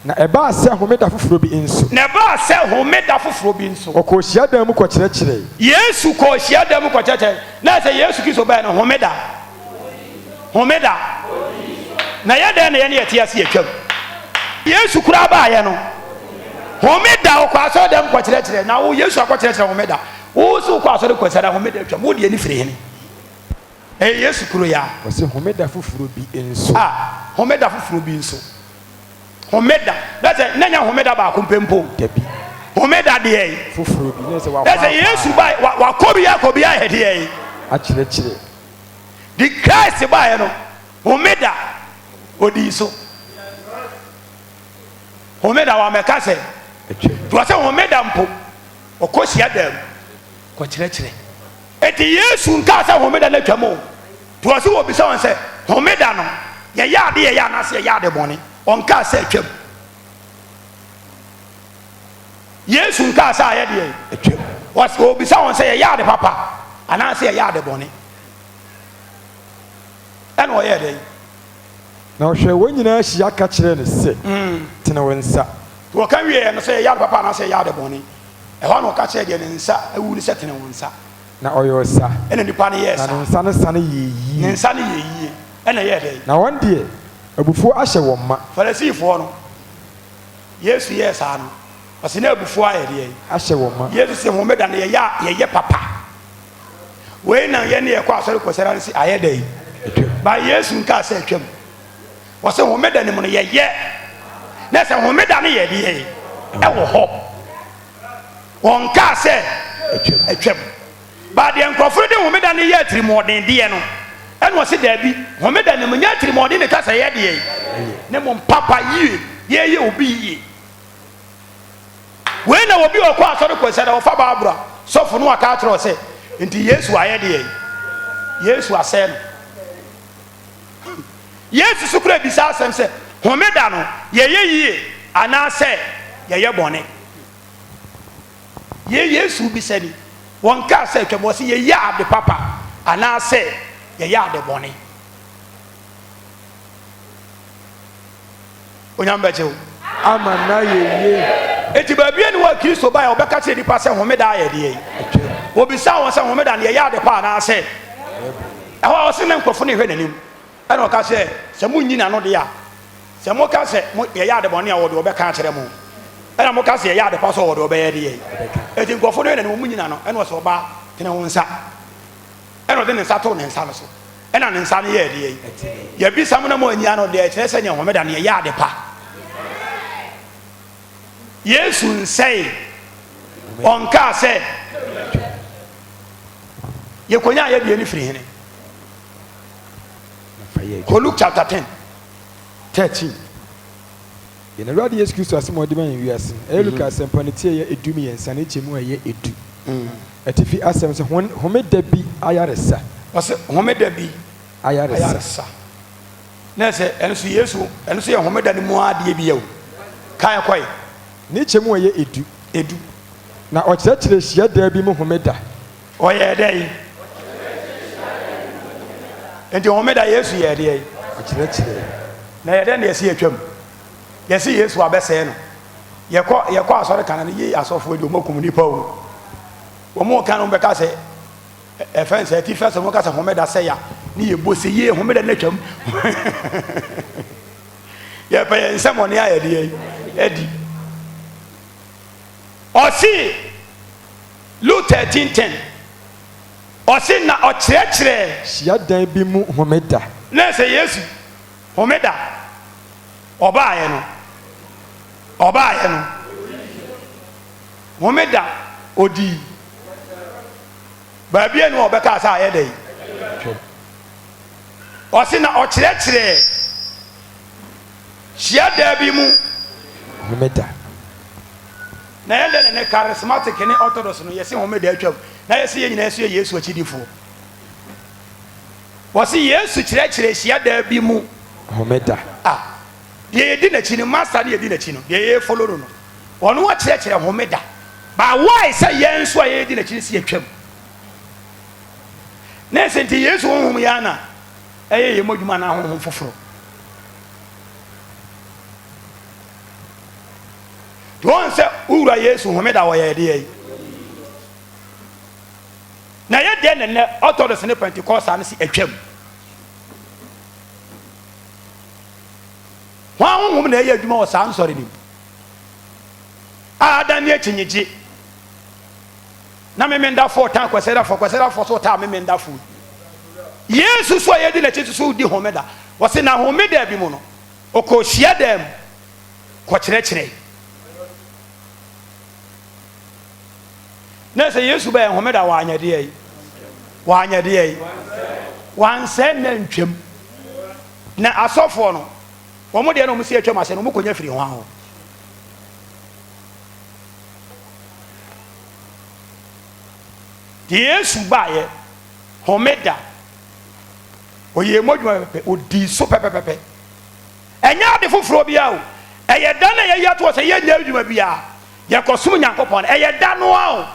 na ɛbaa sɛ homeda foforɔ bi nso na ɛbaa sɛ homeda foforɔ bi nso ɔkɔhyiadan mu kɔkyerɛkyerɛ Yesu kɔhyiadan mu kɔkyerɛkyerɛ na sɛ Yesu Kristo bɛyɛ no homeda na yɛ dɛn na yɛ ne yɛte ase yɛtwam Yesu kura baayɛ no homeda ɔkɔ asɔredan mu kɔkyerɛkyerɛ na wo Yesu akɔkyerɛkyerɛ homeda wo so kɔ asɔre kɔkyerɛkyerɛ homeda twam wo deɛ ne firi hene ɛyɛ Yesu kuro ya wɔsi homeda foforɔ bi nso homeda foforɔ bi nso homeda dɛsɛ nanya homeda baako mpempo dabi homeda deɛ foforɔ bi ne sɛ wakɔ dɛsɛ Yesu ba wakɔ bi yɛ deɛ akyerɛkyerɛ di Christ baayɛ no homeda odi so homeda wa mɛka sɛ tuwa sɛ homeda mpo ɔkɔ hyia dam kɔkyerɛkyerɛ eti Yesu nka sɛ homeda na twam o tuwa sɛ wɔ bisa wɔn sɛ homeda no yɛyɛ ade yɛyɛ anase yɛyɛ ade bɔne ɔnka sɛ twam Yesu nka sɛ ayɛ deɛ twam wɔ bisa wɔn sɛ yɛyɛ ade papa anase yɛyɛ ade bɔne ɛna ɔyɛ dɛ na ɔhwɛ wɔn nyinaa hyia ka kyerɛ ne sɛ tena wɔn nsa wɔka wie no sɛ yɛyɛ ade papa anase yɛyɛ ade bɔne ɛhɔ na ɔka kyerɛ deɛ ne nsa awu ne sɛ tena wɔn nsa na ɔyɛ ɔsa ɛna nipa no yɛ na sa ne nsa ne sa ne yɛ yie ne nsa no yɛ yie ɛna yɛ dɛ na wɔn deɛ abufuo ahyɛ wɔn ma Farisifoɔ no Yesu yɛ saa no ɔsi na abufuo ayɛ deɛ ahyɛ wɔn ma Yesu sɛ homeda no yɛyɛ papa wei na yɛ ne yɛkɔ asɔre kɔsɛra no si ayɛ dɛ ba Yesu nka sɛ atwam wɔsɛ homeda ne mu no yɛyɛ na sɛ homeda ne yɛ deɛ ɛwɔ hɔ wɔn kaa sɛ atwam baadeɛ nkurɔfoɔ de homeda ne yɛ atirimɔden deɛ no ɛna wɔsi daabi homeda ne mu nyɛ atirimɔden ne kasa yɛ deɛ ne mu papa yie yɛyɛ obi yie wei na obi ɔkɔ asɔre kɔsɛ dɛ ɔfa baabura sɔfo no aka akyerɛ sɛ nti yesu ayɛ deɛ yesu asɛe no yesu so kura bisa asɛm sɛ homeda no yɛyɛ yie anaasɛ yɛyɛ bɔne yesu bisa ni wɔn kaa sɛ twɛm wɔ sɛ yɛyɛ ade papa anaasɛ yɛyɛ ade bɔne onyam bɛkyɛ wo ama na yɛyɛ eti baabi ni wɔ kristo ba yɛ ɔbɛka kyerɛ nipa sɛ homeda ayɛ deɛ obisa wɔn sɛ homeda no yɛyɛ ade pa anaasɛ ɛhɔ ɔsɛ ne nkurɔfo ne hwɛ n'anim ɛna ɔka sɛ mo nyina no deɛ a sɛ mo ka sɛ mo yɛyɛ ade bɔne a wɔde ɔbɛka kyerɛ mo ɛna mo ka sɛ yɛyɛ ade pa so wɔde ɔbɛyɛ deɛ eti nkurɔfo no hwɛ n'anim mo nyina no ɛna ɔsɛ ɔbaa tene wo nsa ɛna ɔde ne nsa to ne nsa no so ɛna ne nsa no yɛ deɛ yɛbisa mo na mo anyia no deɛ kyerɛ sɛ nyɛ homeda no yɛyɛ ade pa yesu nsɛe ɔnkaa sɛ yɛkɔnya a yɛbie ne firi hene Luke chapter 10:13 yɛn awurade yesu kristo asɛm a ɔde ma yɛn wiase ɛyɛ luka asɛmpa ne tie yɛ edu mmiɛnsa ne kyɛ mu a ɛyɛ edu ɛtifi asɛm sɛ homeda bi ayaresa ɔsɛ homeda bi ayaresa na sɛ ɛno so yesu ɛno so yɛ homeda ne mu adeɛ bi yɛwo kan kɔe ne kyɛ mu a ɛyɛ edu na ɔkyerɛkyerɛ hyiadaa bi mu homeda ɔyɛ dɛ yi nti homeda yesu yɛ deɛ yi ɔkyerɛkyerɛ na yɛ dɛ na yɛsi atwam yɛsi yesu abɛsɛɛ no yɛkɔ asɔre kan no yie asɔfoɔ de ɔmo kum nipa o ɔmo kan no bɛka sɛ ɛfɛn sɛ ti fɛ sɛ ɔmo ka sɛ homeda sɛ ya ne yɛ bɔ sɛ yie homeda ne twam yɛpɛ yɛn nsɛm ɔne ayɛ deɛ yi ɛdi ɔsi Luke 13:10 ɔsi na ɔkyerɛkyerɛ hyiadan bi mu homeda na sɛ yesu homeda ɔbaayɛ no homeda odi baabi enu ɔbɛka sɛ ayɛ dɛ ɔsi na ɔkyerɛkyerɛ hyiadan bi mu homeda na yɛn ne charismatic ne orthodox no yɛsi homeda atwam na yɛsi yɛn nyinaa yɛsi yɛ yesu akyidifoɔ wɔsi yesu kyerɛkyerɛ hyiadan bi mu homeda deɛ yɛdi n'akyi no master ne yɛdi n'akyi no deɛ yɛ follow no ɔno wɔkyerɛkyerɛ homeda ba why sɛ yɛn nso a yɛdi n'akyi no si atwam na ɛsɛ nti yesu honhom yɛ ana ɛyɛ yɛ mɔdwuma na honhom foforɔ wɔn sɛ wura yesu homeda wɔyɛ deɛ yi na yɛ deɛ nɛnɛ ɔtɔdɔs ne pentecost ano si atwam wɔn ahohom na ɛyɛ adwuma wɔ saa nsɔre nim ada ne akyinyegye na memendafoɔ tan kwasɛdafoɔ so taa memendafoɔ yesu so a yɛdi n'akyi so di homeda wɔse na homeda bi mu no ɔkɔ hyia dam kɔkyerɛkyerɛ na sɛ yesu bɛyɛ homeda wɔanyɛdeɛ yi wansɛ na ntwam na asɔfoɔ no wɔn deɛ na wɔn si atwam asɛ no wɔn kɔnya firi ho aho yesu baayɛ homeda oyɛ mɔdwuma pɛpɛ odi so pɛpɛpɛpɛ ɛnyɛ ade foforɔ bi a o ɛyɛ da na yɛyɛ to sɛ yɛnyɛ adwuma bi a yɛkɔsom nyankopɔn ɛyɛ da no a o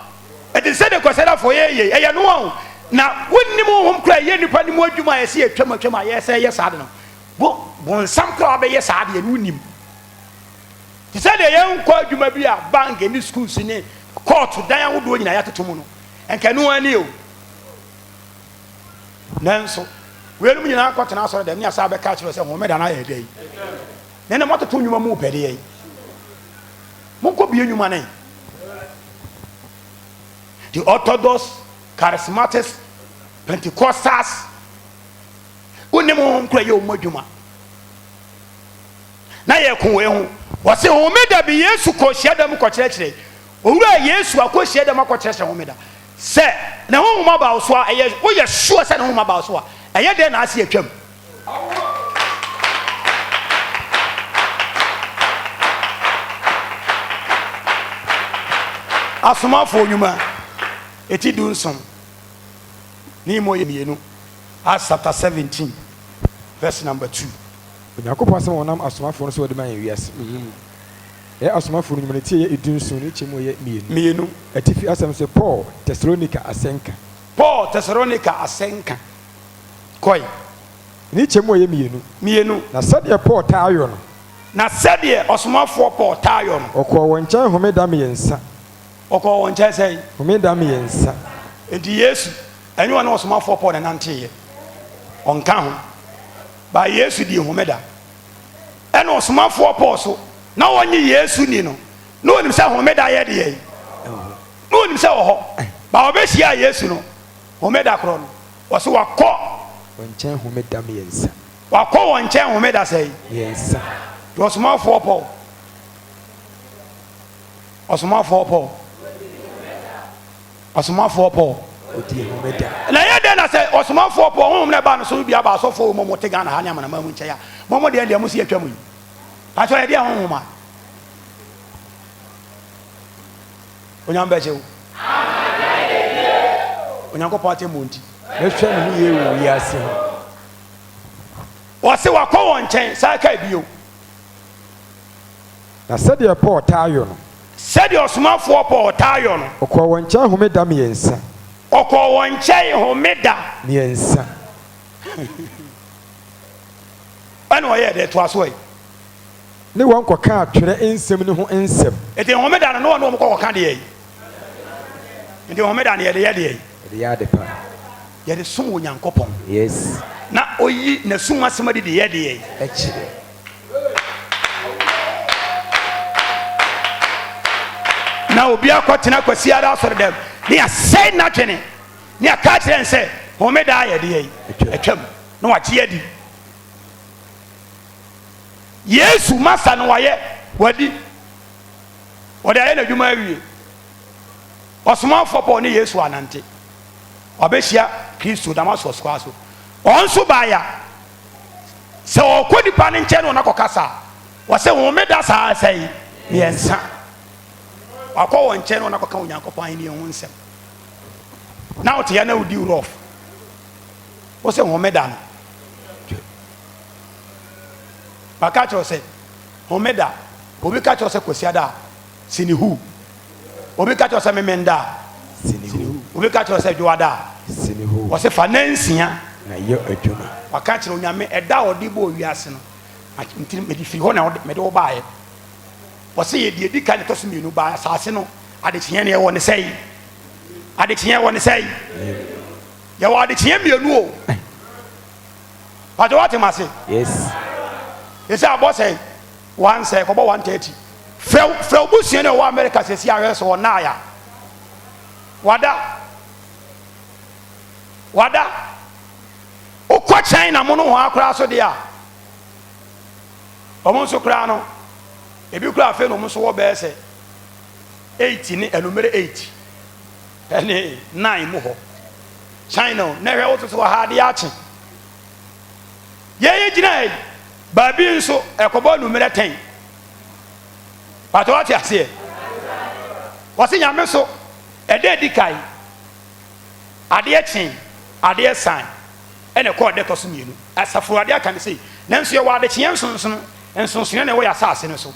ɛte sɛ de kɔsɛdafoɔ yɛyɛ ɛyɛ no a o na wonnim honhom kora yɛ nipa ne mu adwuma a yɛsɛ yɛtwam a yɛsɛ yɛ saa de no bonsam kora wabɛyɛ saa deɛ no wonim te sɛ deɛ yɛnkɔ adwuma bi a bank ne schools ne court dan ahodoɔ nyina yɛatoto mu no ɛnkɛ no ani o nanso weinom nyinaa kɔtena asɔre dɛm ne asa bɛka kyerɛ sɛ homeda no ayɛ da yi ne ne mɔtoto nnwuma mu wopɛdeɛ yi monkɔ bie nnwuma ne the orthodox charismatics pentecostals wonim honhom kora yɛ ɔmu adwuma na ye ko we ho wo se homeda bi Yesu ko hia dam ko kyerɛkyerɛ owura Yesu akɔ hia dam akɔ kyerɛkyerɛ homeda sɛ na honhom ba wo so a ɛyɛ wo yɛ sure sɛ na honhom ba wo so a ɛyɛ de na ase atwam asomafo nyuma eti du nsom ni mo ye mienu Acts chapter 17 verse number 2 onyankopɔn asɛm wɔnam asomafo no so wɔde ma yɛ wiase asomafo no nyuma ne tie yɛ edu nson ne kyɛm yɛ mienu atifi asɛm sɛ Paul Thessalonica asenka koi ne kyɛm yɛ mienu na sɛdeɛ Paul taayo no na sɛdeɛ osomafo Paul taayo no ɔkɔ wɔn nkyɛn homeda mmiɛnsa ɔkɔ wɔn nkyɛn sɛ homeda mmiɛnsa enti Yesu ɛnyɛ wɔn osomafo Paul na nante yɛ ɔnka ho ba Yesu di homeda ɛna osomafo Paul so na wɔnye Yesu ni no na onim sɛ homeda yɛ de yɛ na onim sɛ wɔ hɔ ba ɔbɛhyia Yesu no homeda korɔ no wɔso wakɔ wɔn nkyɛn homeda mmiɛnsa wakɔ wɔn nkyɛn homeda sɛ mmiɛnsa de osomafo Paul odi homeda na yɛ de na sɛ osomafo Paul honhom na ba no so bia ba asɔfo mo mo te Ghana ha ne amana ma mu nkyɛn a mo de ɛde mo si atwa mu yi atwa yɛ de honhom a onyam bɛkyɛ wo onyankopɔn ate mo nti mehwɛ ne ho yɛ wɔ wiase ho wɔse wakɔ wɔn nkyɛn saa ka bio na sɛdeɛ Paul taayo no sɛdeɛ osomafo Paul taayo no ɔkɔ wɔn nkyɛn homeda mmiɛnsa ɛna ɔyɛ de to aso yi ne wɔn kɔka atwerɛ nsɛm ne ho nsɛm eti homeda no wɔn kɔka de yi eti homeda no yɛ de yɛde yɛade pa yɛde som Onyankopɔn yes na oyi na sum asɛm de yɛde yi ɛkyerɛ na obi akɔtena kwasiada asɔre dɛm ne asɛe na twene ne aka kyerɛ nsɛ homeda yɛde yi atwam na wakye adi Yesu masa no wayɛ wadi wɔde ayɛ n'adwuma awie ɔsomafo Paul ne Yesu anante ɔbɛhyia Kristo Damascus kwa so ɔnso baaya sɛ ɔkɔ nipa ne nkyɛn no nakɔkasa wɔsɛ homeda saa sɛe mmiɛnsa wakɔ wɔn nkyɛn no nakɔka Onyankopɔn ahenni ho nsɛm na wote yɛ na wodi rough wɔsɛ homeda no baka kyerɛ sɛ homeda obi ka kyerɛ sɛ kwasiada sinihu obi ka kyerɛ sɛ memenda sinihu obi ka kyerɛ sɛ dwoada sinihu wɔsɛ fa nansia na yɛ adwuma waka kyerɛ Onyame ɛda ɔde bɔ wiase no nti mede firi hɔ na mede wo baeɛ wɔsɛ yɛde edi ka ne tɔ so mmienu baa asase no adekyeɛ ne yɛwɔ ne sɛe adekyeɛ wɔ ne sɛe yɛwɔ adekyeɛ mmienu o pagye wɔte ma se yes yɛsɛ abɔ sɛ wansɛ kɔbɔ 130 frɛ busua ne wɔ America sɛsi ahwɛ sɛ wɔnaaya wada wokɔ China mo no ho akora so deɛ a ɔmo nso koraa no ebi koraa afei no ɔmo nso wɔ bɛɛ sɛ 8 ne anumere 8 ɛne 9 mu hɔ China na hwɛ woto so wɔ ha adeɛ akye yɛyɛ gyina baabi nso ɛkɔbɔ numere 10 pato wate aseɛ wɔse Nyame so ɛdɛ di kae adeɛ kyen adeɛ san ɛna ɛkɔ ɔdɛ tɔ so mmienu asafo adeɛ aka ne sei nanso yɛwɔ adekyeɛ nsonsono na ɛwɔ yɛ asase no so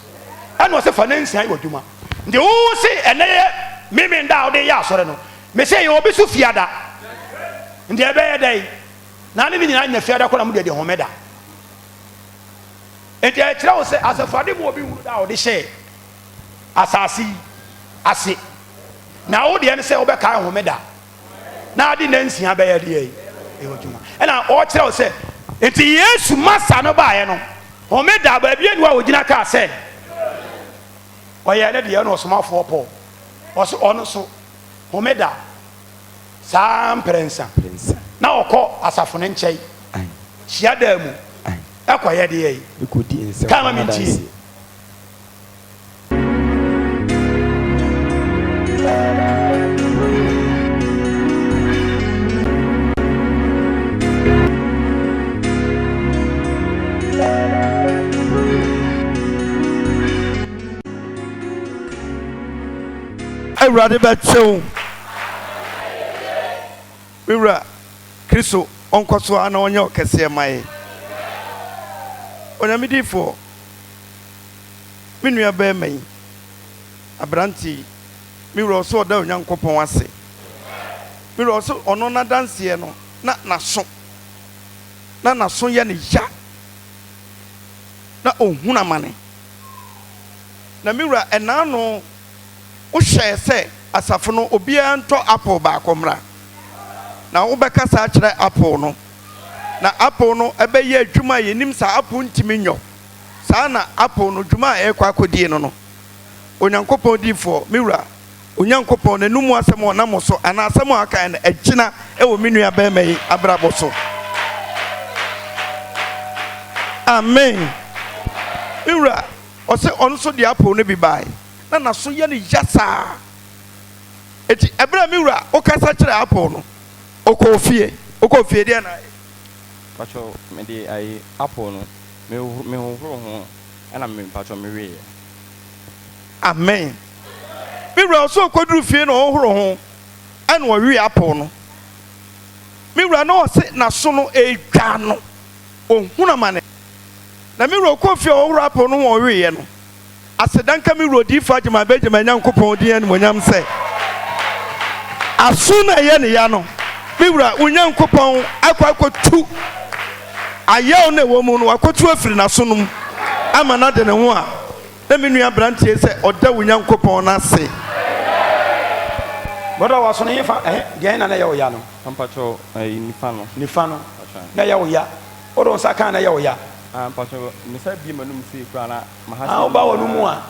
ɛna ɔsɛ fa nansia wɔ adwuma nti wo se ɛnɛ yɛ memenda a wode yɛ asɔre no mesɛ yɛ obi so fiada nti ɛbɛyɛ dɛn na ne nyinaa nya fiada kɔ na mu de homeda enti ɛkyerɛ wo sɛ asafo ade mu obi wuru da a wode hyɛ asase ase na wo deɛ ne sɛ wobɛkae homeda na ade nansia bɛyɛ deɛ ɛwɔ adwuma ɛna ɔkyerɛ wo sɛ enti Yesu masa no baeɛ no homeda baabi anu a wɔgyina kaa sɛ ɔyɛ ne deɛ no ɔsomafoɔ Paul ɔso ɔno so homeda saa mprɛnsa na ɔkɔ asafo ne nkyɛn hyiadaa mu akɔyɛ deɛ yi ekodi nsɛm kama mi tie Awurade bɛkyɛw wura Kristo ɔnkɔ so ana ɔnyɛ ɔkɛseɛ ma yɛ onyamedifo me nua bɛrima yi aberante me wura ɔsɛ ɔda Onyankopɔn ase me wura ɔsɛ ɔno n'adanseɛ no na naso yɛ ne ya na ɔhunu amane na me wura ɛnaa no wohyɛ sɛ asafo no obiara ntɔ apple baako mmra na wobɛka saa kyerɛ apple no na apple no ɛbɛyɛ adwuma a yɛnim saa apple ntimi nyɔ saa na apple no dwuma a ɛrekɔ akɔdie no Onyankopɔn difoɔ mewura Onyankopɔn n'anum asɛm a ɔnam so anaa asɛm a aka no agyina ɛwɔ me nua bɛrima yi abrabɔ so amen mewura ɔsɛ ɔno nso de apple no bi bae na naso yɛ ne ya saa eti ɛberɛ mi wura ɔkasa kyerɛ apple no ɔkɔ fie deɛ na pacho me de ai apple no me hohoro ho ɛna me pacho me wie amen mi wura ɔso ɔkɔduru fie na ɔhohoro ho ɛna ɔwie apple no mi wura na ɔse naso no edwa no ɔhunu amane na mi wura ɔkɔ fie ɔhohoro apple no ho ɔwie no asedanka mi wura odiifo agyema bɛgyema Nyankopɔn din animonyam sɛ aso na ɛyɛ ne ya no mi wura Onyankopɔn akɔtu ayɛw na ɛwɔ mu no wakɔtu afiri n'aso no mu ama na de ne ho a na me nua aberanteɛ sɛ ɔda Onyankopɔn n'ase bɔdɔ wa so no yɛfa deɛ na yɛ wo ya no pacho nifa no na yɛ wo ya ɔdɔ nsa kan na yɛ wo ya pacho me sa bi manum si kura na mahasa ɔba wɔ no mu a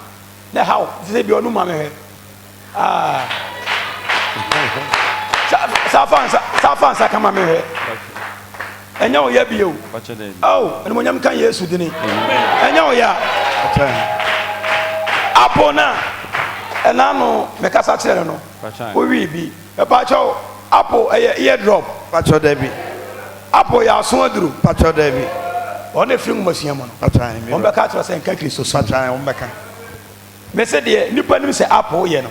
na how sɛ bi ɔno ma mehwɛ safansa kama mehwɛ ɛnyɛ wo ya bio animonyam ka Yesu dini ɛnyɛ wo ya apple na ɛna no mekasa kyerɛ no wowie bi ɛpakyɛw apple ɛyɛ ear drop pacho dabi apple yɛ aso aduru pacho dabi ɔne firi ngumasua mu no ɔmbɛka kyerɛ sɛ nka Kristo so ɔmbɛka mɛsɛ deɛ nnipa nim sɛ apple yɛ no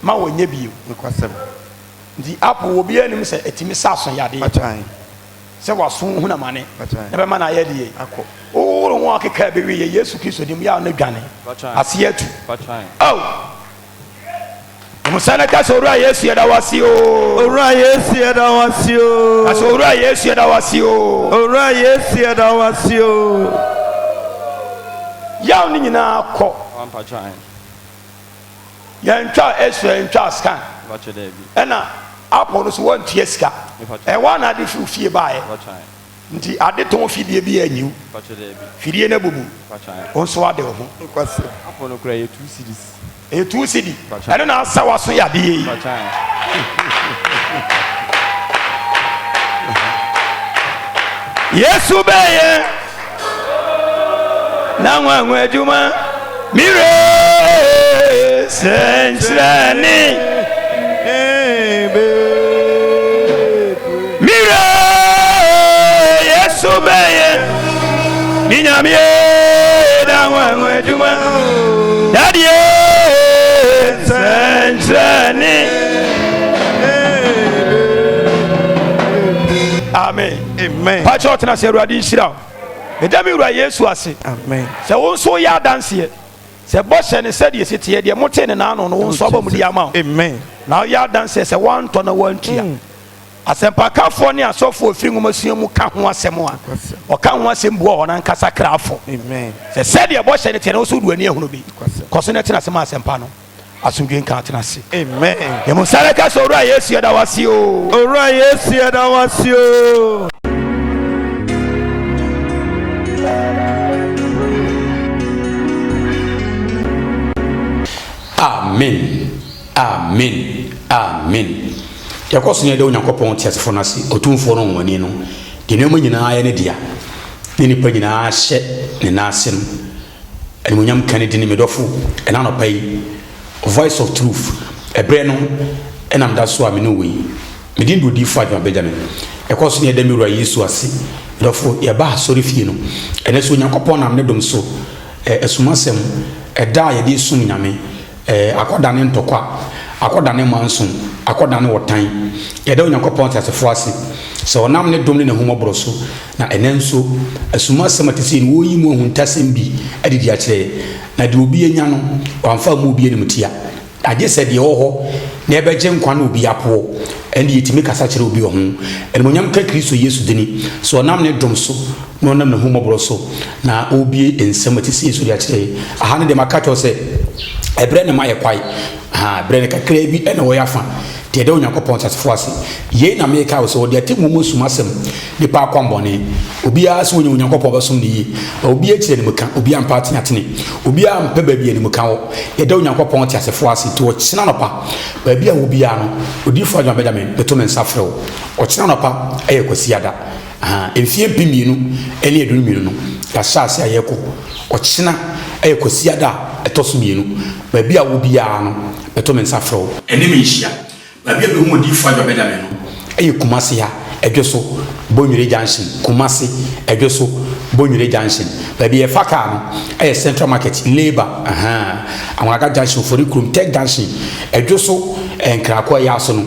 ma wɔnyɛ bio nti apple wɔ biara nim sɛ ɛtumi sa so yadeɛ sɛ waso hunu amane na bɛma no ayɛ deɛ woworo ho akeka bɛwie yɛ Yesu Kristo dim yɛ a no dwane aseɛ atu musa na ka sɛ owura Yesu yɛda wase o owura Yesu yɛda wase o asɛ owura Yesu yɛda wase o owura Yesu yɛda wase o yaw ne nyinaa kɔ yɛntwa ɛsɛ yɛntwa scan ɛna apple no so wɔntua sika ɛwɔ na ade fi fie baeɛ nti ade tɔn fidie bi anyiw fidie na bubu wo nso ade wo ho apple no kura yɛ 2 cedis ɛtu sidi ɛno na asa waso yɛ adeɛ yi Yesu bɛyɛ na nwanwa adwuma mire sɛnkyerɛne mire Yesu bɛyɛ minyamie na nwanwa adwuma dadeɛ sɛnkyerɛne amen pakyɛ ɔtena sɛ Awurade nhyira wo meda me wura Yesu ase sɛ wo nso woyɛ adanseɛ sɛ bɔhyɛ ne sɛdeɛ siteɛ deɛ mote ne naano no wo nso aba mu de ama wo na woyɛ adanseɛ sɛ woantɔ na woantua asɛmpakafoɔ ne asɔfoɔ firi nwomasua mu ka ho asɛm a ɔka ho asɛm bua ɔno ankasa krafo sɛ sɛdeɛ bɔhyɛ ne teɛ no wo so wode w'ani ahunu bi kɔ so no tena asɛm asɛmpa no asomdwe nka tena ase yɛmu sare ka sɛ owura Yesu yɛda wase o owura Yesu yɛda wase o amen yɛkɔ so ne yɛda Onyankopɔn teasefoɔ no ase ɔtumfoɔ no nwani no deɛ nneɛma nyinaa yɛ ne dea ne nipa nyinaa hyɛ ne naase no animonyam ka ne di ne medɔfo ɛna anɔpa yi voice of truth ɛberɛ no ɛnam da so a me ne wɔ yi medin do odiifo Adwuma Benjamin ɛkɔ so ne yɛda me wura Yesu ase medɔfo yɛba asɔre fie no ɛnɛ so Onyankopɔn nam ne dom so ɛsumasɛm ɛda a yɛde sum Nyame akɔda ne ntɔkwa akɔda ne manso akɔda ne wɔtan yɛda Onyankopɔn tasefo ase sɛ ɔnam ne dom ne n'ahomɔborɔ so na ɛnɛ nso asumasɛm ate sɛ no wɔyi mu ahuntasɛm bi adedi akyerɛ na deɛ obi anya no wamfa mu obi anim tia agye sɛ deɛ ɛwɔ hɔ na ɛbɛgye nkwa na obi apoɔ ɛne yɛtumi kasa kyerɛ obi wɔ ho animonyam ka Kristo Yesu dini sɛ ɔnam ne dom so na ɔnam n'ahomɔborɔ so na ɔbie nsɛm ate sɛ Yesu de akyerɛ aha ne deɛ maka kyerɛ sɛ ɛberɛ ne ma yɛ kwae berɛ ne kakra bi ɛna wɔyɛ afa deɛ ɛda Onyankopɔn tasefo ase yei na meka wo sɛ wɔde ate mu sum asɛm nipa akɔmbɔne obiara sɛ wɔnyɛ Onyankopɔn bɛsom ne yie obiara kyerɛ ne mu ka obiara mpa atenatene obiara mpɛ baabi a ne mu ka wɔ yɛda Onyankopɔn tasefo ase nti wɔkyena nɔpa baabi a wobiara no odiifo Adwuma Benjamin bɛto me nsa frɛ wo ɔkyena nɔpa ɛyɛ kwasiada mfie mpi mmienu ɛne aduonu mmienu no yɛahyɛ ase a yɛkɔ ɔkyena ɛyɛ kwasiada a ɛtɔ so mmienu baabi a wobiara no bɛto me nsa frɛ wo ɛne me nhyia baabi a bɛhu odiifo Adwuma Benjamin no ɛyɛ Kumase ha ɛdwe so Bonwire Junction Kumase ɛdwe so Bonwire Junction baabi yɛfa kaa no ɛyɛ Central Market Labour Amanaga Junction Fori Kurom Tech Junction ɛdwe so Nkrako ɛyɛ aso no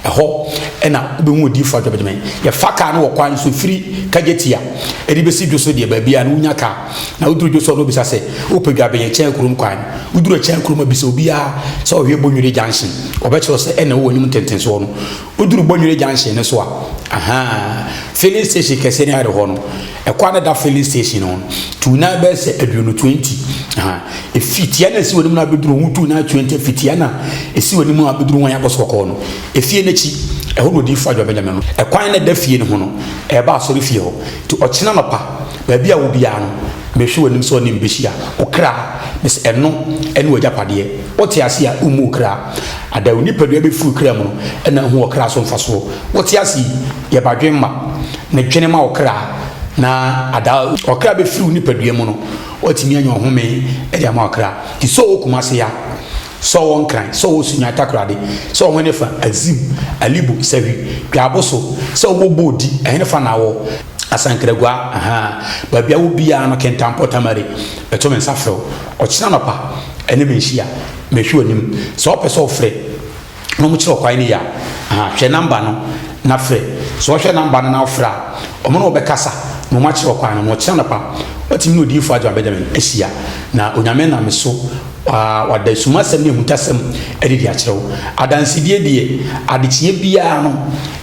ɛhɔ ɛna wobɛhu odiifo Adwuma Benjamin yɛfa kaa no wɔ kwan so firi Kagetia ɛde bɛsi dwo so deɛ baabi a no wonya kaa na woduru dwo so no bisa sɛ wopɛ dwa bɛyɛ kyɛn kurom kwan woduru kyɛn kurom abisa obiara sɛ ɔhwɛ Bonwire Junction ɔbɛkyerɛ sɛ ɛna wɔ anim tentensoɔ no woduru Bonwire Junction ne so a filling station kɛseɛ ne ayɛ hɔ no ɛkwa ne da filling station no tuna bɛɛ sɛ aduonu 20 ɛfitia na ɛsi wɔ anim no abɛduru ho tuna 20 fitia na ɛsi wɔ anim no abɛduru ho ayɛ akɔsɔ kɔɔ no ɛfie n'akyi ɛhɔ no odiifo Adwuma Benjamin no ɛkwan ne da fie no ho no ɛba asɔre fie hɔ nti ɔkyena nɔpa baabi a wobiara no mehwɛ w'anim sɛ ɔne mbɛhyia ɔkra mesɛ ɛno ɛne w'agyapadeɛ wote ase a womu ɔkra ada wo nipadua bɛfiri ɔkra mu no ɛna ho ɔkra so mfa soɔ wote ase yɛbadwe ma na dwene ma ɔkra na ada ɔkra bɛfiri wo nipadua mu no watumi anya ɔhome ɛde ama ɔkra nti sɛ ɔwɔ Kumase ya sɛ ɔwɔ Nkran sɛ ɔwɔ Sunya Takoradi sɛ ɔwɔ ne fa Azim Alibu Sawi Dwaboso sɛ ɔwɔ Bodi ɛhene fa na wɔ Asankragua baabi a wobiara no Kentampɔ Tamale bɛto me nsa frɛ ɔkyena nɔpa ɛne me nhyia mehwɛ w'anim sɛ ɔpɛ sɛ ɔfrɛ na ɔmokyerɛ ɔkwan no yɛ hwɛ namba no na frɛ sɛ ɔhwɛ namba no na ɔfrɛ a ɔmo no wɔbɛkasa na ɔmakyerɛ ɔkwan no na ɔkyena nɔpa watumi ne odiifo Adwuma Benjamin ahyia na Onyame nam so wada sumasɛm ne ahutasɛm ɛde de akyerɛ wo adansedie deɛ adekyea biara no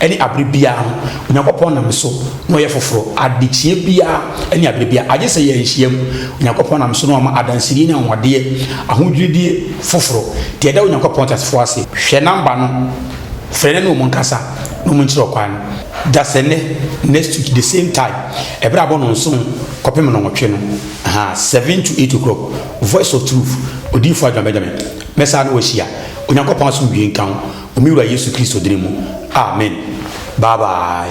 ɛne abere biara no Onyankopɔn nam so na ɔyɛ foforɔ adekyea biara ɛne abere biara agye sɛ yɛ nhyiam Onyankopɔn nam so na ɔma adansedie ne ahoɔdeɛ ahodwiredie foforɔ deɛ ɛda Onyankopɔn tasefo ase hwɛ namba no frɛ ne ɔmo nkasa na ɔmo nkyerɛ ɔkwan no da sɛ next week the same time ɛberɛ abɔ no nso kɔpem no nwɔtwe no 7 to 8 o'clock voice of truth odiifo Adwuma Benjamin mɛsa no wɔahyia Onyankopɔn aso wie nka ho ɔmewura Yesu Kristo dine mu amen bye bye